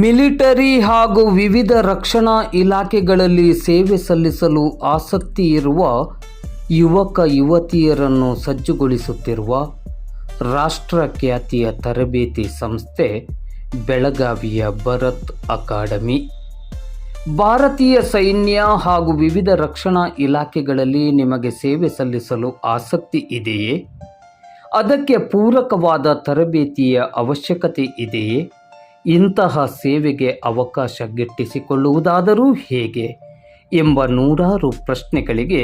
Military ಹಾಗೂ ವಿವಿಧ ರಕ್ಷಣಾ ಇಲಾಖೆಗಳಲ್ಲಿ ಸೇವೆ ಸಲ್ಲಿಸಲು ಆಸಕ್ತಿ ಇರುವ ಯುವಕ ಯುವತಿಯರನ್ನು ಸಜ್ಜುಗೊಳಿಸುತ್ತಿರುವ ರಾಷ್ಟ್ರ ಖ್ಯಾತಿಯ ತರಬೇತಿ ಸಂಸ್ಥೆ ಬೆಳಗಾವಿಯ ಭರತ್ ಅಕಾಡೆಮಿ. ಭಾರತೀಯ ಸೈನ್ಯ ಹಾಗೂ ವಿವಿಧ ರಕ್ಷಣಾ ಇಲಾಖೆಗಳಲ್ಲಿ ನಿಮಗೆ ಸೇವೆ ಸಲ್ಲಿಸಲು ಆಸಕ್ತಿ ಇದೆಯೇ? ಅದಕ್ಕೆ ಪೂರಕವಾದ ತರಬೇತಿಯ ಅವಶ್ಯಕತೆ ಇದೆಯೇ? ಇಂತಹ ಸೇವೆಗೆ ಅವಕಾಶ ಗಿಟ್ಟಿಸಿಕೊಳ್ಳುವುದಾದರೂ ಹೇಗೆ ಎಂಬ ನೂರಾರು ಪ್ರಶ್ನೆಗಳಿಗೆ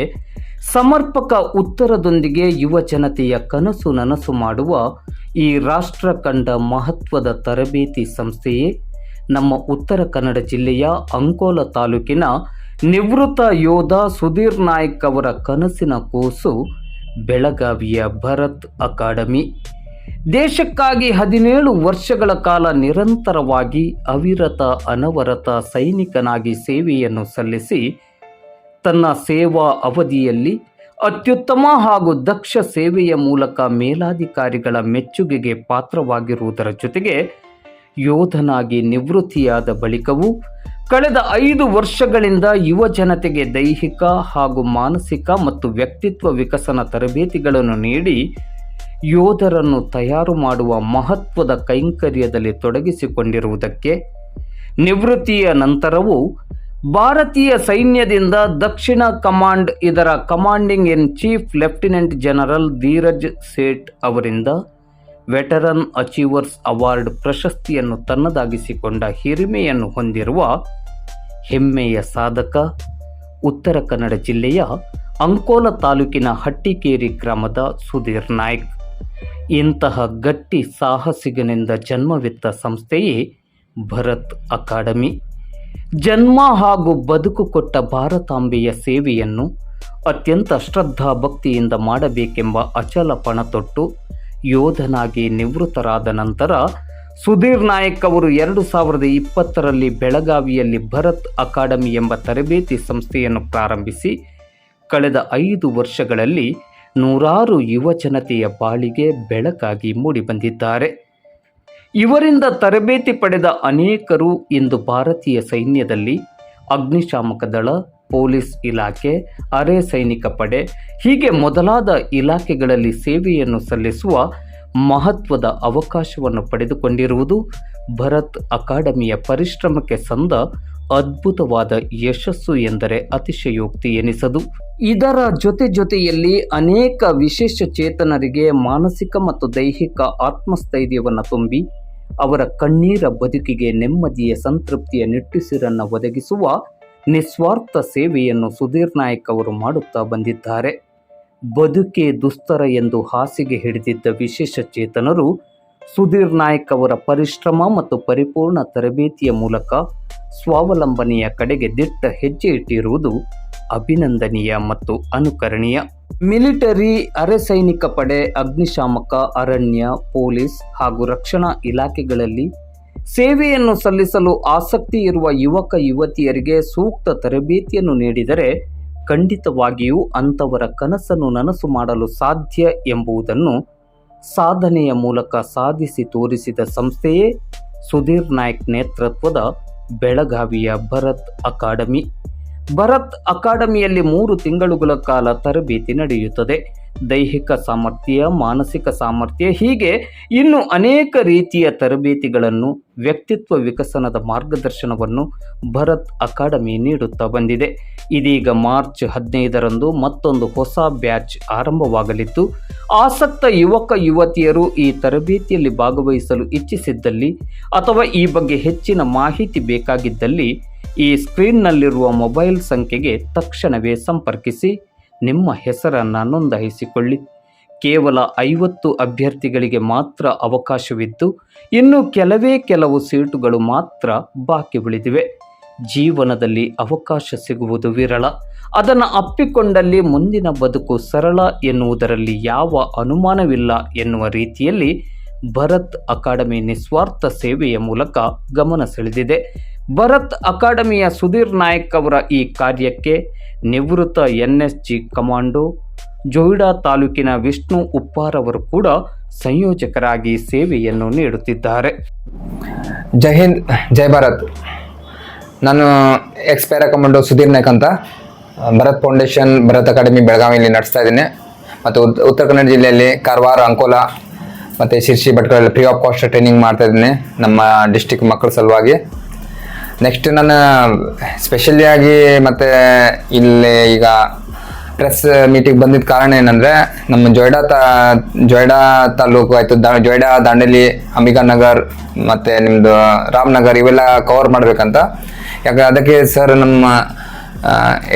ಸಮರ್ಪಕ ಉತ್ತರದೊಂದಿಗೆ ಯುವ ಜನತೆಯ ಕನಸು ನನಸು ಮಾಡುವ ಈ ರಾಷ್ಟ್ರ ಕಂಡ ಮಹತ್ವದ ತರಬೇತಿ ಸಂಸ್ಥೆಯೇ ನಮ್ಮ ಉತ್ತರ ಕನ್ನಡ ಜಿಲ್ಲೆಯ ಅಂಕೋಲ ತಾಲೂಕಿನ ನಿವೃತ್ತ ಯೋಧ ಸುಧೀರ್ ನಾಯ್ಕ್ ಅವರ ಕನಸಿನ ಕೂಸು ಬೆಳಗಾವಿಯ ಭರತ್ ಅಕಾಡೆಮಿ. ದೇಶಕ್ಕಾಗಿ 17 ವರ್ಷಗಳ ಕಾಲ ನಿರಂತರವಾಗಿ ಅವಿರತ ಅನವರತ ಸೈನಿಕನಾಗಿ ಸೇವೆಯನ್ನು ಸಲ್ಲಿಸಿ ತನ್ನ ಸೇವಾ ಅವಧಿಯಲ್ಲಿ ಅತ್ಯುತ್ತಮ ಹಾಗೂ ದಕ್ಷ ಸೇವೆಯ ಮೂಲಕ ಮೇಲಾಧಿಕಾರಿಗಳ ಮೆಚ್ಚುಗೆಗೆ ಪಾತ್ರವಾಗಿರುವುದರ ಜೊತೆಗೆ ಯೋಧನಾಗಿ ನಿವೃತ್ತಿಯಾದ ಬಳಿಕವೂ ಕಳೆದ 5 ವರ್ಷಗಳಿಂದ ಯುವ ಜನತೆಗೆ ದೈಹಿಕ ಹಾಗೂ ಮಾನಸಿಕ ಮತ್ತು ವ್ಯಕ್ತಿತ್ವ ವಿಕಸನ ತರಬೇತಿಗಳನ್ನು ನೀಡಿ ಯೋಧರನ್ನು ತಯಾರು ಮಾಡುವ ಮಹತ್ವದ ಕೈಂಕರ್ಯದಲ್ಲಿ ತೊಡಗಿಸಿಕೊಂಡಿರುವುದಕ್ಕೆ, ನಿವೃತ್ತಿಯ ನಂತರವೂ ಭಾರತೀಯ ಸೈನ್ಯದಿಂದ ದಕ್ಷಿಣ ಕಮಾಂಡ್ ಇದರ commanding in chief lieutenant general Dheeraj Seth ಅವರಿಂದ ವೆಟರನ್ ಅಚೀವರ್ಸ್ ಅವಾರ್ಡ್ ಪ್ರಶಸ್ತಿಯನ್ನು ತನ್ನದಾಗಿಸಿಕೊಂಡ ಹಿರಿಮೆಯನ್ನು ಹೊಂದಿರುವ ಹೆಮ್ಮೆಯ ಸಾಧಕ ಉತ್ತರ ಕನ್ನಡ ಜಿಲ್ಲೆಯ ಅಂಕೋಲ ತಾಲೂಕಿನ ಹಟ್ಟಿಕೇರಿ ಗ್ರಾಮದ ಸುಧೀರ್ ನಾಯ್ಕ್. ಇಂತಹ ಗಟ್ಟಿ ಸಾಹಸಿಗನಿಂದ ಜನ್ಮವಿತ್ತ ಸಂಸ್ಥೆಯೇ ಭರತ್ ಅಕಾಡೆಮಿ. ಜನ್ಮ ಹಾಗೂ ಬದುಕು ಕೊಟ್ಟ ಭಾರತಾಂಬೆಯ ಸೇವೆಯನ್ನು ಅತ್ಯಂತ ಶ್ರದ್ಧಾ ಭಕ್ತಿಯಿಂದ ಮಾಡಬೇಕೆಂಬ ಅಚಲ ಪಣ ತೊಟ್ಟು ಯೋಧನಾಗಿ ನಿವೃತ್ತರಾದ ನಂತರ ಸುಧೀರ್ ನಾಯ್ಕ್ ಅವರು 2020ರಲ್ಲಿ ಬೆಳಗಾವಿಯಲ್ಲಿ ಭರತ್ ಅಕಾಡೆಮಿ ಎಂಬ ತರಬೇತಿ ಸಂಸ್ಥೆಯನ್ನು ಪ್ರಾರಂಭಿಸಿ ಕಳೆದ 5 ವರ್ಷಗಳಲ್ಲಿ ನೂರಾರು ಯುವ ಜನತೆಯ ಬಾಳಿಗೆ ಬೆಳಕಾಗಿ ಮೂಡಿಬಂದಿದ್ದಾರೆ. ಇವರಿಂದ ತರಬೇತಿ ಪಡೆದ ಅನೇಕರು ಇಂದು ಭಾರತೀಯ ಸೈನ್ಯದಲ್ಲಿ ಅಗ್ನಿಶಾಮಕ ದಳ, ಪೊಲೀಸ್ ಇಲಾಖೆ, ಅರೆ ಸೈನಿಕ ಪಡೆ ಹೀಗೆ ಮೊದಲಾದ ಇಲಾಖೆಗಳಲ್ಲಿ ಸೇವೆಯನ್ನು ಸಲ್ಲಿಸುವ ಮಹತ್ವದ ಅವಕಾಶವನ್ನು ಪಡೆದುಕೊಂಡಿರುವುದು ಭರತ್ ಅಕಾಡೆಮಿಯ ಪರಿಶ್ರಮಕ್ಕೆ ಸಂದ ಅದ್ಭುತವಾದ ಯಶಸ್ಸು ಎಂದರೆ ಅತಿಶಯೋಕ್ತಿ ಎನಿಸದು. ಇದರ ಜೊತೆಯಲ್ಲಿ ಅನೇಕ ವಿಶೇಷ ಚೇತನರಿಗೆ ಮಾನಸಿಕ ಮತ್ತು ದೈಹಿಕ ಆತ್ಮಸ್ಥೈರ್ಯವನ್ನು ತುಂಬಿ ಅವರ ಕಣ್ಣೀರ ಬದುಕಿಗೆ ನೆಮ್ಮದಿಯ ಸಂತೃಪ್ತಿಯ ನಿಟ್ಟುಸಿರನ್ನು ಒದಗಿಸುವ ನಿಸ್ವಾರ್ಥ ಸೇವೆಯನ್ನು ಸುಧೀರ್ ನಾಯ್ಕ್ ಅವರು ಮಾಡುತ್ತಾ ಬಂದಿದ್ದಾರೆ. ಬದುಕೆ ದುಸ್ತರ ಎಂದು ಹಾಸಿಗೆ ಹಿಡಿದಿದ್ದ ವಿಶೇಷ ಚೇತನರು ಸುಧೀರ್ ನಾಯ್ಕ್ ಅವರ ಪರಿಶ್ರಮ ಮತ್ತು ಪರಿಪೂರ್ಣ ತರಬೇತಿಯ ಮೂಲಕ ಸ್ವಾವಲಂಬನೆಯ ಕಡೆಗೆ ದಿಟ್ಟ ಹೆಜ್ಜೆ ಇಟ್ಟಿರುವುದು ಅಭಿನಂದನೀಯ ಮತ್ತು ಅನುಕರಣೀಯ. ಮಿಲಿಟರಿ, ಅರೆ ಸೈನಿಕ ಪಡೆ, ಅಗ್ನಿಶಾಮಕ, ಅರಣ್ಯ, ಪೊಲೀಸ್ ಹಾಗೂ ರಕ್ಷಣಾ ಇಲಾಖೆಗಳಲ್ಲಿ ಸೇವೆಯನ್ನು ಸಲ್ಲಿಸಲು ಆಸಕ್ತಿ ಇರುವ ಯುವಕ ಯುವತಿಯರಿಗೆ ಸೂಕ್ತ ತರಬೇತಿಯನ್ನು ನೀಡಿದರೆ ಖಂಡಿತವಾಗಿಯೂ ಅಂಥವರ ಕನಸನ್ನು ನನಸು ಮಾಡಲು ಸಾಧ್ಯ ಎಂಬುದನ್ನು ಸಾಧನೆಯ ಮೂಲಕ ಸಾಧಿಸಿ ತೋರಿಸಿದ ಸಂಸ್ಥೆಯೇ ಸುಧೀರ್ ನಾಯ್ಕ್ ನೇತೃತ್ವದ ಬೆಳಗಾವಿಯ ಭರತ್ ಅಕಾಡೆಮಿ. ಭರತ್ ಅಕಾಡೆಮಿಯಲ್ಲಿ 3 ತಿಂಗಳುಗಳ ಕಾಲ ತರಬೇತಿ ನಡೆಯುತ್ತದೆ. ದೈಹಿಕ ಸಾಮರ್ಥ್ಯ, ಮಾನಸಿಕ ಸಾಮರ್ಥ್ಯ ಹೀಗೆ ಇನ್ನು ಅನೇಕ ರೀತಿಯ ತರಬೇತಿಗಳನ್ನು, ವ್ಯಕ್ತಿತ್ವ ವಿಕಸನದ ಮಾರ್ಗದರ್ಶನವನ್ನು ಭರತ್ ಅಕಾಡೆಮಿ ನೀಡುತ್ತಾ ಬಂದಿದೆ. ಇದೀಗ ಮಾರ್ಚ್ 15ರಂದು ಮತ್ತೊಂದು ಹೊಸ ಬ್ಯಾಚ್ ಆರಂಭವಾಗಲಿದ್ದು, ಆಸಕ್ತ ಯುವಕ ಯುವತಿಯರು ಈ ತರಬೇತಿಯಲ್ಲಿ ಭಾಗವಹಿಸಲು ಇಚ್ಛಿಸಿದ್ದಲ್ಲಿ ಅಥವಾ ಈ ಬಗ್ಗೆ ಹೆಚ್ಚಿನ ಮಾಹಿತಿ ಬೇಕಾಗಿದ್ದಲ್ಲಿ ಈ ಸ್ಕ್ರೀನ್ನಲ್ಲಿರುವ ಮೊಬೈಲ್ ಸಂಖ್ಯೆಗೆ ತಕ್ಷಣವೇ ಸಂಪರ್ಕಿಸಿ ನಿಮ್ಮ ಹೆಸರನ್ನು ನೋಂದಾಯಿಸಿಕೊಳ್ಳಿ. ಕೇವಲ 50 ಅಭ್ಯರ್ಥಿಗಳಿಗೆ ಮಾತ್ರ ಅವಕಾಶವಿದ್ದು ಇನ್ನು ಕೆಲವು ಸೀಟುಗಳು ಮಾತ್ರ ಬಾಕಿ ಉಳಿದಿವೆ. ಜೀವನದಲ್ಲಿ ಅವಕಾಶ ಸಿಗುವುದು ವಿರಳ. ಅದನ್ನು ಅಪ್ಪಿಕೊಂಡಲ್ಲಿ ಮುಂದಿನ ಬದುಕು ಸರಳ ಎನ್ನುವುದರಲ್ಲಿ ಯಾವ ಅನುಮಾನವಿಲ್ಲ ಎನ್ನುವ ರೀತಿಯಲ್ಲಿ ಭರತ್ ಅಕಾಡೆಮಿ ನಿಸ್ವಾರ್ಥ ಸೇವೆಯ ಮೂಲಕ ಗಮನ ಸೆಳೆದಿದೆ. ಭರತ್ ಅಕಾಡೆಮಿಯ ಸುಧೀರ್ ನಾಯ್ಕ್ ಅವರ ಈ ಕಾರ್ಯಕ್ಕೆ ನಿವೃತ್ತ NSG ಕಮಾಂಡೋ ಜೊಯ್ಡಾ ತಾಲೂಕಿನ ವಿಷ್ಣು ಉಪ್ಪಾರ್ ಅವರು ಕೂಡ ಸಂಯೋಜಕರಾಗಿ ಸೇವೆಯನ್ನು ನೀಡುತ್ತಿದ್ದಾರೆ. ಜೈ ಹಿಂದ್, ಜೈ ಭಾರತ್. ನಾನು X para commando Sudhir Naik ಅಂತ ಭರತ್ ಫೌಂಡೇಶನ್ ಭರತ್ ಅಕಾಡೆಮಿ ಬೆಳಗಾವಿಯಲ್ಲಿ ನಡೆಸ್ತಾ ಇದ್ದೀನಿ. ಮತ್ತು ಉತ್ತರ ಕನ್ನಡ ಜಿಲ್ಲೆಯಲ್ಲಿ ಕಾರವಾರ, ಅಂಕೋಲಾ ಮತ್ತು ಶಿರ್ಸಿ, ಭಟ್ಕಳಲ್ಲಿ ಫ್ರೀ ಆಫ್ ಕಾಸ್ಟ್ ಟ್ರೈನಿಂಗ್ ಮಾಡ್ತಾ ಇದ್ದೀನಿ ನಮ್ಮ ಡಿಸ್ಟಿಕ್ ಮಕ್ಕಳ ಸಲುವಾಗಿ. ನೆಕ್ಸ್ಟ್ ನಾನು ಸ್ಪೆಷಲಿಯಾಗಿ ಮತ್ತು ಇಲ್ಲಿ ಈಗ ಪ್ರೆಸ್ ಮೀಟಿಂಗ್ ಬಂದಿದ್ದ ಕಾರಣ ಏನಂದರೆ ನಮ್ಮ ಜೊಯ್ಡಾ ತಾಲೂಕು ಆಯಿತು, ಜೊಯ್ಡಾ, ದಾಂಡೇಲಿ, ಅಂಬಿಕಾನಗರ್ ಮತ್ತು ನಿಮ್ಮದು ರಾಮನಗರ್ ಇವೆಲ್ಲ ಕವರ್ ಮಾಡಬೇಕಂತ. ಯಾಕೆ ಅದಕ್ಕೆ ಸರ್ ನಮ್ಮ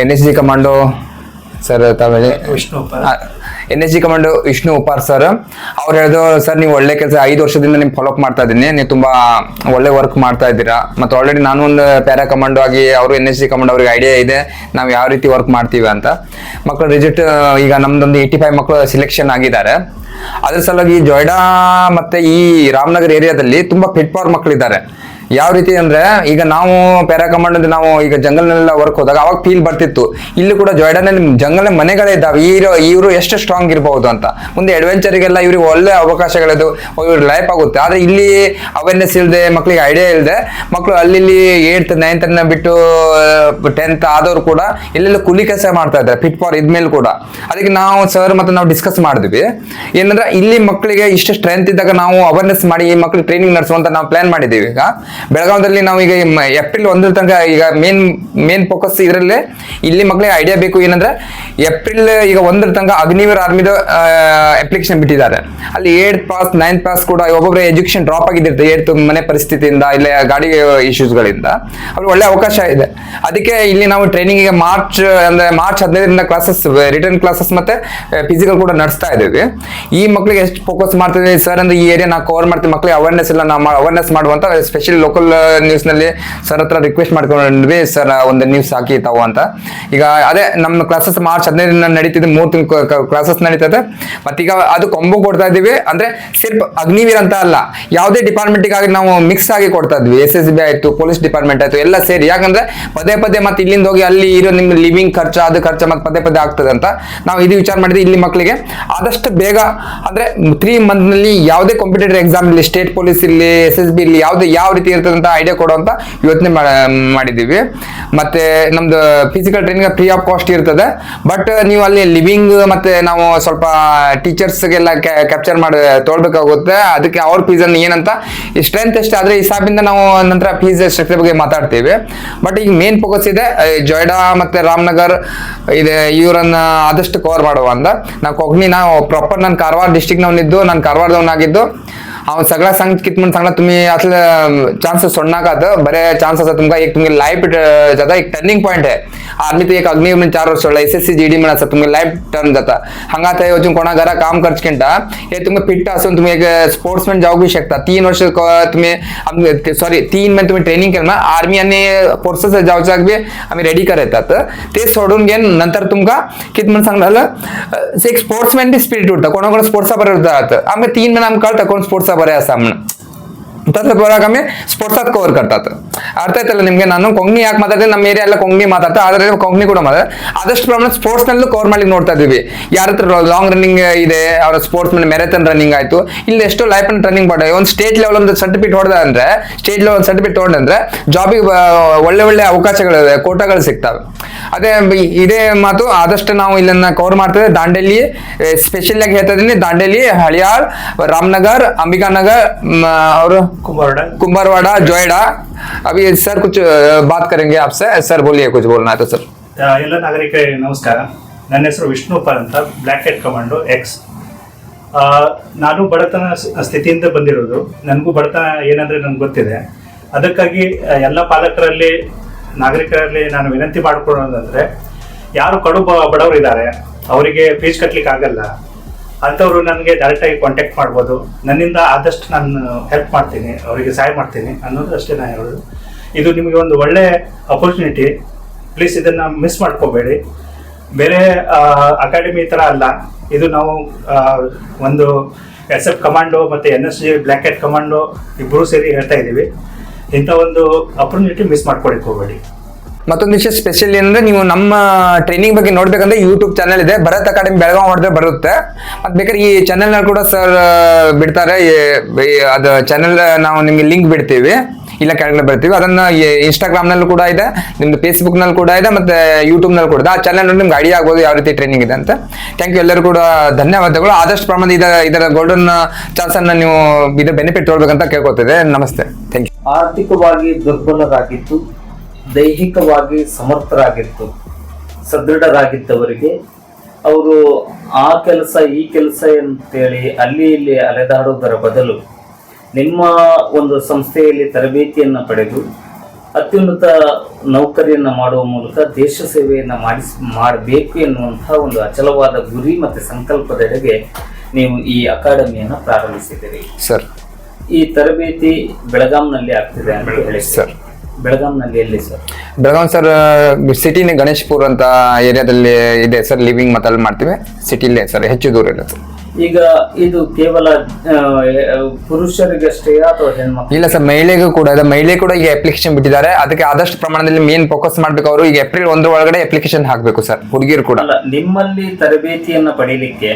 NSG ಕಮಾಂಡೋ ಸರ್ ತಾವೇಳಿ NSG commando Vishnu Uppar sir ಅವ್ರು ಹೇಳಿದ್ರು, ಸರ್ ನೀವು ಒಳ್ಳೆ ಕೆಲಸ 5 ವರ್ಷದಿಂದ ನಿಮ್ಗೆ ಫಾಲೋಅಪ್ ಮಾಡ್ತಾ ಇದ್ದೀನಿ, ನೀವು ತುಂಬ ಒಳ್ಳೆ ವರ್ಕ್ ಮಾಡ್ತಾ ಇದ್ದೀರಾ. ಮತ್ತು ಆಲ್ರೆಡಿ ನಾನು ಒಂದು ಪ್ಯಾರಾ ಕಮಾಂಡೋ ಆಗಿ ಅವರು NSG ಕಮಾಂಡೋ ಅವ್ರಿಗೆ ಐಡಿಯಾ ಇದೆ ನಾವು ಯಾವ ರೀತಿ ವರ್ಕ್ ಮಾಡ್ತೀವಿ ಅಂತ. ಮಕ್ಕಳು ರಿಸಲ್ಟ್ ಈಗ ನಮ್ದೊಂದು 85 ಮಕ್ಕಳು ಸಿಲೆಕ್ಷನ್ ಆಗಿದ್ದಾರೆ. ಅದ್ರ ಸಲುವಾಗಿ ಜೊಯ್ಡಾ ಮತ್ತು ಈ ರಾಮನಗರ ಏರಿಯಾದಲ್ಲಿ ತುಂಬ ಫಿಟ್ ಪವರ್ ಮಕ್ಕಳಿದ್ದಾರೆ. ಯಾವ ರೀತಿ ಅಂದರೆ ಈಗ ನಾವು ಪ್ಯಾರಾ ಕಮಾಂಡೋ ನಾವು ಈಗ ಜಂಗಲ್ನೆಲ್ಲ ವರ್ಕ್ ಹೋದಾಗ ಅವಾಗ ಫೀಲ್ ಬರ್ತಿತ್ತು, ಇಲ್ಲಿ ಕೂಡ ಜೊಯ್ಡಾನಲ್ಲಿ ಜಂಗಲ್ ಮನೆಗಳೇ ಇದ್ದಾವೆ, ಇವರು ಎಷ್ಟು ಸ್ಟ್ರಾಂಗ್ ಇರಬಹುದು ಅಂತ. ಮುಂದೆ ಅಡ್ವೆಂಚರಿಗೆಲ್ಲ ಇವ್ರಿಗೆ ಒಳ್ಳೆ ಅವಕಾಶಗಳಿದ್ದು ಇವ್ರ ಲೈಫ್ ಆಗುತ್ತೆ. ಆದರೆ ಇಲ್ಲಿ ಅವೇರ್ನೆಸ್ ಇಲ್ಲದೆ, ಮಕ್ಕಳಿಗೆ ಐಡಿಯಾ ಇಲ್ಲದೆ, ಮಕ್ಕಳು ಅಲ್ಲಿ 8th 9th ಬಿಟ್ಟು 10th ಆದವರು ಕೂಡ ಎಲ್ಲೆಲ್ಲ ಕೂಲಿ ಕೆಲಸ ಮಾಡ್ತಾ ಇದ್ದಾರೆ ಫಿಟ್ ಪವರ್ ಇದ್ಮೇಲೆ ಕೂಡ. ಅದಕ್ಕೆ ನಾವು ಸರ್ ಮತ್ತು ನಾವು ಡಿಸ್ಕಸ್ ಮಾಡಿದ್ವಿ ಏನಂದ್ರೆ ಇಲ್ಲಿ ಮಕ್ಕಳಿಗೆ ಇಷ್ಟು ಸ್ಟ್ರೆಂತ್ ಇದ್ದಾಗ ನಾವು ಅವೇರ್ನೆಸ್ ಮಾಡಿ ಈ ಮಕ್ಕಳಿಗೆ ಟ್ರೈನಿಂಗ್ ನಡೆಸುವಂತ ನಾವು ಪ್ಲಾನ್ ಮಾಡಿದ್ದೀವಿ. ಈಗ ಬೆಳಗಾವದಲ್ಲಿ ನಾವು ಈಗ ಏಪ್ರಿಲ್ 1 ತನಕ ಈಗ ಮೇನ್ ಫೋಕಸ್ ಇದರಲ್ಲೇ ಇಲ್ಲಿ ಮಕ್ಕಳಿಗೆ ಐಡಿಯಾ ಬೇಕು. ಏನಂದ್ರೆ ಏಪ್ರಿಲ್ ಈಗ 1 ತನಕ ಅಗ್ನಿವೀರ್ ಆರ್ಮಿದ ಅಪ್ಲಿಕೇಶನ್ ಬಿಟ್ಟಿದ್ದಾರೆ. ಅಲ್ಲಿ 8th ಪಾಸ್ 9th ಪಾಸ್ ಕೂಡ ಒಬ್ಬೊಬ್ಬರ ಎಜುಕೇಶನ್ ಡ್ರಾಪ್ ಆಗಿರುತ್ತೆ 8th ಮನೆ ಪರಿಸ್ಥಿತಿಯಿಂದ, ಇಲ್ಲ ಗಾಡಿ ಇಶ್ಯೂಸ್ಗಳಿಂದ. ಅವ್ರಿಗೆ ಒಳ್ಳೆ ಅವಕಾಶ ಇದೆ. ಅದಕ್ಕೆ ಇಲ್ಲಿ ನಾವು ಟ್ರೈನಿಂಗಿಗೆ ಮಾರ್ಚ್ 15ರಿಂದ ಕ್ಲಾಸಸ್, ರಿಟರ್ನ್ ಕ್ಲಾಸಸ್ ಮತ್ತೆ ಫಿಸಿಕಲ್ ಕೂಡ ನಡೆಸ್ತಾ ಇದ್ದೀವಿ. ಈ ಮಕ್ಕಳಿಗೆ ಎಷ್ಟು ಫೋಕಸ್ ಮಾಡ್ತಿದ್ದೀವಿ ಸರ್ ಅಂದ್ರೆ ಈ ಏರಿಯಾ ನಾವು ಕವರ್ ಮಾಡ್ತೀವಿ, ಮಕ್ಕಳಿಗೆ ಅವೇರ್ನೆಸ್ ಇಲ್ಲ, ನಾವು ಅವೇರ್ನೆಸ್ ಮಾಡುವಂತ ಸ್ಪೆಷಲಿ ಲೋಕಲ್ ನ್ಯೂಸ್ ನಲ್ಲಿ ಸರ್ ಹತ್ರ ರಿಕ್ವೆಸ್ಟ್ ಮಾಡ್ಕೊಂಡ್ವಿ, ಸರ್ ಒಂದು ನ್ಯೂಸ್ ಹಾಕಿ ತಾವು ಅಂತ. ಈಗ ಅದೇ ನಮ್ಮ ಕ್ಲಾಸಸ್ ಮಾರ್ಚ್ 15ರಿಂದ ನಡೀತಿದೆ, 3 ತಿಂಗಳು ಕ್ಲಾಸಸ್ ನಡೀತದೆ. ಮತ್ತೀಗ ಅದು ಕೊಂಬು ಕೊಡ್ತಾ ಇದೀವಿ. ಅಂದ್ರೆ ಸಿರ್ಫ್ ಅಗ್ನಿವೀರ್ ಅಂತ ಅಲ್ಲ, ಯಾವುದೇ ಡಿಪಾರ್ಟ್ಮೆಂಟ್ ಆಗಿ ನಾವು ಮಿಕ್ಸ್ ಆಗಿ ಕೊಡ್ತಾ ಇದ್ವಿ. SSB ಆಯ್ತು, ಪೊಲೀಸ್ ಡಿಪಾರ್ಟ್ಮೆಂಟ್ ಆಯ್ತು, ಎಲ್ಲ ಸೇರಿ. ಯಾಕಂದ್ರೆ ಪದೇ ಮತ್ತೆ ಇಲ್ಲಿಂದ ಹೋಗಿ ಅಲ್ಲಿ ಇರೋ ನಿಮ್ಗೆ ಲಿವಿಂಗ್ ಖರ್ಚು, ಅದು ಖರ್ಚು ಮತ್ತೆ ಪದೇ ಆಗ್ತದೆ ಅಂತ ನಾವು ಇದು ವಿಚಾರ ಮಾಡಿದ್ವಿ. ಇಲ್ಲಿ ಮಕ್ಕಳಿಗೆ ಆದಷ್ಟು ಬೇಗ ಅಂದ್ರೆ 3 month ನಲ್ಲಿ ಯಾವುದೇ ಕಾಂಪಿಟೇಟಿವ್ ಎಕ್ಸಾಮ್ ಇಲ್ಲಿ, ಸ್ಟೇಟ್ ಪೊಲೀಸ್ ಇಲ್ಲಿ, SSB ಇಲ್ಲಿ ಯಾವ ರೀತಿ ಇರ್ತದೆ ಅಂತ ಐಡಿಯಾ ಕೊಡುವಂತ ಯೋಚನೆ ಮಾಡಿದ್ದೀವಿ. ಮತ್ತೆ ನಮ್ದು physical training free of cost ಇರ್ತದೆ. ಬಟ್ ನೀವು ಅಲ್ಲಿ ಲಿವಿಂಗ್ ಮತ್ತೆ ನಾವು ಸ್ವಲ್ಪ ಟೀಚರ್ಸ್ಗೆಲ್ಲ ಕ್ಯಾಪ್ಚರ್ ಮಾಡಿ ತೊಗೊಳ್ಬೇಕಾಗುತ್ತೆ. ಅದಕ್ಕೆ ಅವ್ರ ಫೀಸ್ ಅನ್ನು ಏನಂತ ಸ್ಟ್ರೆಂತ್ ಎಷ್ಟು ಆದ್ರೆ ಹಿಸಾಬಿಂದ ನಾವು ನಂತರ ಫೀಸ್ ಸ್ಟ್ರಕ್ಚರ್ ಬಗ್ಗೆ ಮಾತಾಡ್ತೀವಿ. ಬಟ್ ಈಗ ಮೇನ್ ಫೋಕಸ್ ಇದೆ ಜೊಯ್ಡಾ ಮತ್ತೆ ರಾಮನಗರ್ ಇದೆ, ಇವರನ್ನ ಆದಷ್ಟು ಕವರ್ ಮಾಡುವ ಅಂತ. ನಾವು प्रॉपर ನಾನು ಕಾರವಾರ ಡಿಸ್ಟ್ರಿಕ್ट नावनिದ್ದು, ನಾನು ಕಾರವಾರದವನಾಗಿದ್ದು. और सगळा सांग कितमन चांगला तुम्ही असलं चान्सेस सोडणार का तर बरे चान्सेस आहे तुमका. एक तुम्ही लाईफ जाता एक टर्निंग पॉइंट आहे. आर्मी तो एक अग्निवीर म्हणून 4 वर्ष सोडला, SSC GD म्हणून असं तुम्ही लाईफ टर्न जाता. हंगा ते अजून कोणा घरा काम करचकिंटा हे तुम्ही फिट असून तुम्ही एक स्पोर्ट्समॅन जाऊ बी शकता. 3 वर्ष तुम्ही 3 महिने तुम्ही ट्रेनिंग केलं ना, आर्मी आणि फोर्सेस जाऊच्या बी आम्ही रेडी करतात. ते सोडून घेऊन नंतर तुमका कितमन सांगलं एक स्पोर्ट्समॅन स्पिरिट उठतं. कोणाकोणा स्पोर्ट्सचा बरं जातं. आम्ही 3 महिने आम्ही कळतं कोण स्पोर्ट्सचा बरे असा म्हणून तसं बरोबर आम्ही स्पोर्ट्सात कव्हर करतात. ಅರ್ಥ ಆಯ್ತಲ್ಲ ನಿಮಗೆ. ನಾನು ಕೊಂಗ್ನಿ ಯಾಕೆ ಮಾತಾಡ್ತೀನಿ, ನಮ್ಮ ಏರಿಯಾ ಎಲ್ಲ ಕೊಂಗ್ನಿ ಮಾತಾಡ್ತಾ, ಆದರೆ ಕೊಂಗ್ನಿ ಕೂಡ ಆದಷ್ಟು ಪ್ರಮಾಣ ಸ್ಪೋರ್ಟ್ಸ್ ನಲ್ಲೂ ಕವರ್ ಮಾಡ್ಲಿಕ್ಕೆ ನೋಡ್ತಾ ಇದೀವಿ. ಯಾರ ಹತ್ರ ಲಾಂಗ್ ರನ್ನಿಂಗ್ ಇದೆ, ಅವರ ಸ್ಪೋರ್ಟ್ಸ್ ಮೇಲೆ ಮ್ಯಾರಥಾನ್ ರನ್ನಿಂಗ್ ಆಯ್ತು, ಇಲ್ಲಿ ಎಷ್ಟೋ ಲೈಫ್ ಅಂಡ್ ರನ್ನಿಂಗ್ ಮಾಡಿ ಒಂದು ಸ್ಟೇಟ್ ಲೆವೆಲ್ ಒಂದು ಸರ್ಟಿಫಿಕೇಟ್ ಹೊಡೆದ ಅಂದ್ರೆ, ಸ್ಟೇಟ್ ಲೆವೆಲ್ ಸರ್ಟಿಫಿಕೇಟ್ ತೊಗೊಂಡ್ರೆ ಜಾಬಿಗೆ ಒಳ್ಳೆ ಅವಕಾಶಗಳಿವೆ, ಕೋಟಾಗಳು ಸಿಗ್ತವೆ. ಅದೇ ಇದೇ ಮಾತು ಆದಷ್ಟು ನಾವು ಇಲ್ಲನ್ನ ಕವರ್ ಮಾಡ್ತೇವೆ. ದಾಂಡೇಲಿ ಸ್ಪೆಷಲ್ ಆಗಿ ಹೇಳ್ತಾ ಇದೀನಿ, ದಾಂಡೇಲಿ, ಹಳಿಯಾಳ್, ರಾಮನಗರ್, अंबिकानगर और कुंभारवाड़ा, जोयडा. अभी सर कुछ बात करेंगे आपसे. सर बोलिए, कुछ बोलना है तो सर. ಎಲ್ಲ ನಾಗರಿಕರಿಗೆ ನಮಸ್ಕಾರ. ನನ್ನ ಹೆಸರು ವಿಷ್ಣು ಉಪ್ಪಾರ್ ಅಂತ, ಬ್ಲ್ಯಾಕ್ ಹೆಡ್ ಕಮಾಂಡೋ ಎಕ್ಸ್. ನಾನು ಬಡತನ ಸ್ಥಿತಿಯಿಂದ ಬಂದಿರೋದು. ನನಗೂ ಬಡತನ ಏನಂದ್ರೆ ನನಗೆ ಗೊತ್ತಿದೆ. ಅದಕ್ಕಾಗಿ ಎಲ್ಲ ಪಾಲಕರಲ್ಲಿ, ನಾಗರಿಕರಲ್ಲಿ ನಾನು ವಿನಂತಿ ಮಾಡ್ಕೊಳ್ಳೋದಂದ್ರೆ, ಯಾರು ಕಡು ಬಡವರು ಇದ್ದಾರೆ ಅವರಿಗೆ ಫೀಸ್ ಕಟ್ಟಲಿಕ್ಕೆ ಆಗಲ್ಲ ಅಂಥವ್ರು ನನಗೆ ಡೈರೆಕ್ಟಾಗಿ ಕಾಂಟ್ಯಾಕ್ಟ್ ಮಾಡ್ಬೋದು. ನನ್ನಿಂದ ಆದಷ್ಟು ನಾನು ಹೆಲ್ಪ್ ಮಾಡ್ತೀನಿ, ಅವರಿಗೆ ಸಹಾಯ ಮಾಡ್ತೀನಿ ಅನ್ನೋದು ಅಷ್ಟೇ ನಾನು ಹೇಳೋದು. ಇದು ನಿಮಗೆ ಒಂದು ಒಳ್ಳೆ ಅಪರ್ಚುನಿಟಿ. ಪ್ಲೀಸ್ ಇದನ್ನು ಮಿಸ್ ಮಾಡ್ಕೋಬೇಡಿ. ಬೇರೆ ಅಕಾಡೆಮಿ ಥರ ಅಲ್ಲ ಇದು. ನಾವು ಒಂದು SF ಕಮಾಂಡೋ ಮತ್ತು NSG ಬ್ಲ್ಯಾಕ್ ಹೆಡ್ ಕಮಾಂಡೋ ಇಬ್ಬರೂ ಸೇರಿ ಹೇಳ್ತಾ ಇದ್ದೀವಿ. ಇಂಥ ಒಂದು ಅಪರ್ಚುನಿಟಿ ಮಿಸ್ ಮಾಡ್ಕೊಳಕ್ಕೆ ಹೋಗಬೇಡಿ. ಮತ್ತೊಂದು ವಿಷಯ ಸ್ಪೆಷಲ್ ಏನಂದ್ರೆ ನೀವು ನಮ್ಮ ಟ್ರೈನಿಂಗ್ ಬಗ್ಗೆ ನೋಡ್ಬೇಕಂದ್ರೆ ಯೂಟ್ಯೂಬ್ ಚಾನಲ್ ಇದೆ, ಭರತ್ ಅಕಾಡೆಮಿ ಬೆಳಗಾವಿ ಮಾಡಿದ್ರೆ ಬರುತ್ತೆ. ಮತ್ತೆ ಬೇಕಾದ್ರೆ ಈ ಚಾನೆಲ್ ನಲ್ಲಿ ಕೂಡ ಸರ್ ಬಿಡ್ತಾರೆ, ಅದು ಚಾನೆಲ್ ನಾವು ನಿಮ್ಗೆ ಲಿಂಕ್ ಬಿಡ್ತೀವಿ, ಇಲ್ಲ ಕೆಳಗಡೆ ಬರ್ತೀವಿ. ಅದನ್ನ ಇನ್ಸ್ಟಾಗ್ರಾಮ್ ನಲ್ಲೂ ಕೂಡ ಇದೆ, ನಿಮ್ದು ಫೇಸ್ಬುಕ್ ನಲ್ಲಿ ಕೂಡ ಇದೆ, ಮತ್ತೆ ಯೂಟ್ಯೂಬ್ ನಲ್ಲಿ ಕೂಡ ಇದೆ. ಆ ಚಾನೆಲ್ ನೋಡಿ ನಿಮ್ಗೆ ಐಡಿಯಾ ಆಗ್ಬೋದು ಯಾವ ರೀತಿ ಟ್ರೈನಿಂಗ್ ಇದೆ ಅಂತ. ಥ್ಯಾಂಕ್ ಯು, ಎಲ್ಲರೂ ಕೂಡ ಧನ್ಯವಾದಗಳು. ಆದಷ್ಟು ಪ್ರಮಾಣ ಇದರ ಗೋಲ್ಡನ್ ಚಾನ್ಸ್ ಅನ್ನ ನೀವು ಇದರ ಬೆನಿಫಿಟ್ ತೊಗೊಳ್ಬೇಕಂತ ಕೇಳ್ಕೊತಿದೆ. ನಮಸ್ತೆ, ಥ್ಯಾಂಕ್ ಯು. ಆರ್ಥಿಕವಾಗಿ ದುರ್ಬಲರಾಗಿದ್ದು, ದೈಹಿಕವಾಗಿ ಸಮರ್ಥರಾಗಿದ್ದು, ಸದೃಢರಾಗಿದ್ದವರಿಗೆ ಅವರು ಆ ಕೆಲಸ ಈ ಕೆಲಸ ಅಂತೇಳಿ ಅಲ್ಲಿ ಇಲ್ಲಿ ಅಲೆದಾಡುವುದರ ಬದಲು ನಿಮ್ಮ ಒಂದು ಸಂಸ್ಥೆಯಲ್ಲಿ ತರಬೇತಿಯನ್ನು ಪಡೆದು ಅತ್ಯುನ್ನತ ನೌಕರಿಯನ್ನು ಮಾಡುವ ಮೂಲಕ ದೇಶ ಸೇವೆಯನ್ನು ಮಾಡಬೇಕು ಎನ್ನುವಂತಹ ಒಂದು ಅಚಲವಾದ ಗುರಿ ಮತ್ತು ಸಂಕಲ್ಪದೆಡೆಗೆ ನೀವು ಈ ಅಕಾಡೆಮಿಯನ್ನು ಪ್ರಾರಂಭಿಸಿದ್ದೀರಿ ಸರ್. ಈ ತರಬೇತಿ ಬೆಳಗಾಂನಲ್ಲಿ ಆಗ್ತಿದೆ ಅಂತ ಹೇಳಿ ಸರ್. ಬೆಳಗಾಂನಲ್ಲಿ ಎಲ್ಲಿ ಸರ್? ಬೆಳಗಾಂ ಸರ್ ಸಿಟಿನ ಗಣೇಶ್ಪುರ್ ಅಂತ ಏರಿಯಾದಲ್ಲಿ ಇದೆ ಸರ್. ಲಿವಿಂಗ್ ಮತ್ತೆ ಅಲ್ಲಿ ಮಾಡ್ತೀವಿ, ಸಿಟಿಲೇ ಸರ್, ಹೆಚ್ಚು ದೂರ ಇಲ್ಲ ಸರ್. ಈಗ ಇದು ಕೇವಲ ಪುರುಷರಿಗಷ್ಟೇ ಅಥವಾ ಹೆಣ್ಮಕ್ಳು? ಇಲ್ಲ ಸರ್, ಮಹಿಳೆಗೂ ಕೂಡ ಇದೆ. ಮಹಿಳೆ ಕೂಡ ಈಗ ಅಪ್ಲಿಕೇಶನ್ ಬಿಟ್ಟಿದ್ದಾರೆ. ಅದಕ್ಕೆ ಆದಷ್ಟು ಪ್ರಮಾಣದಲ್ಲಿ ಮೇನ್ ಫೋಕಸ್ ಮಾಡ್ಬೇಕು. ಅವರು ಈಗ ಏಪ್ರಿಲ್ 1 ಒಳಗಡೆ ಅಪ್ಲಿಕೇಶನ್ ಹಾಕ್ಬೇಕು ಸರ್, ಹುಡುಗಿರು ಕೂಡ. ಅಲ್ಲ, ನಿಮ್ಮಲ್ಲಿ ತರಬೇತಿಯನ್ನ ಪಡೀಲಿಕ್ಕೆ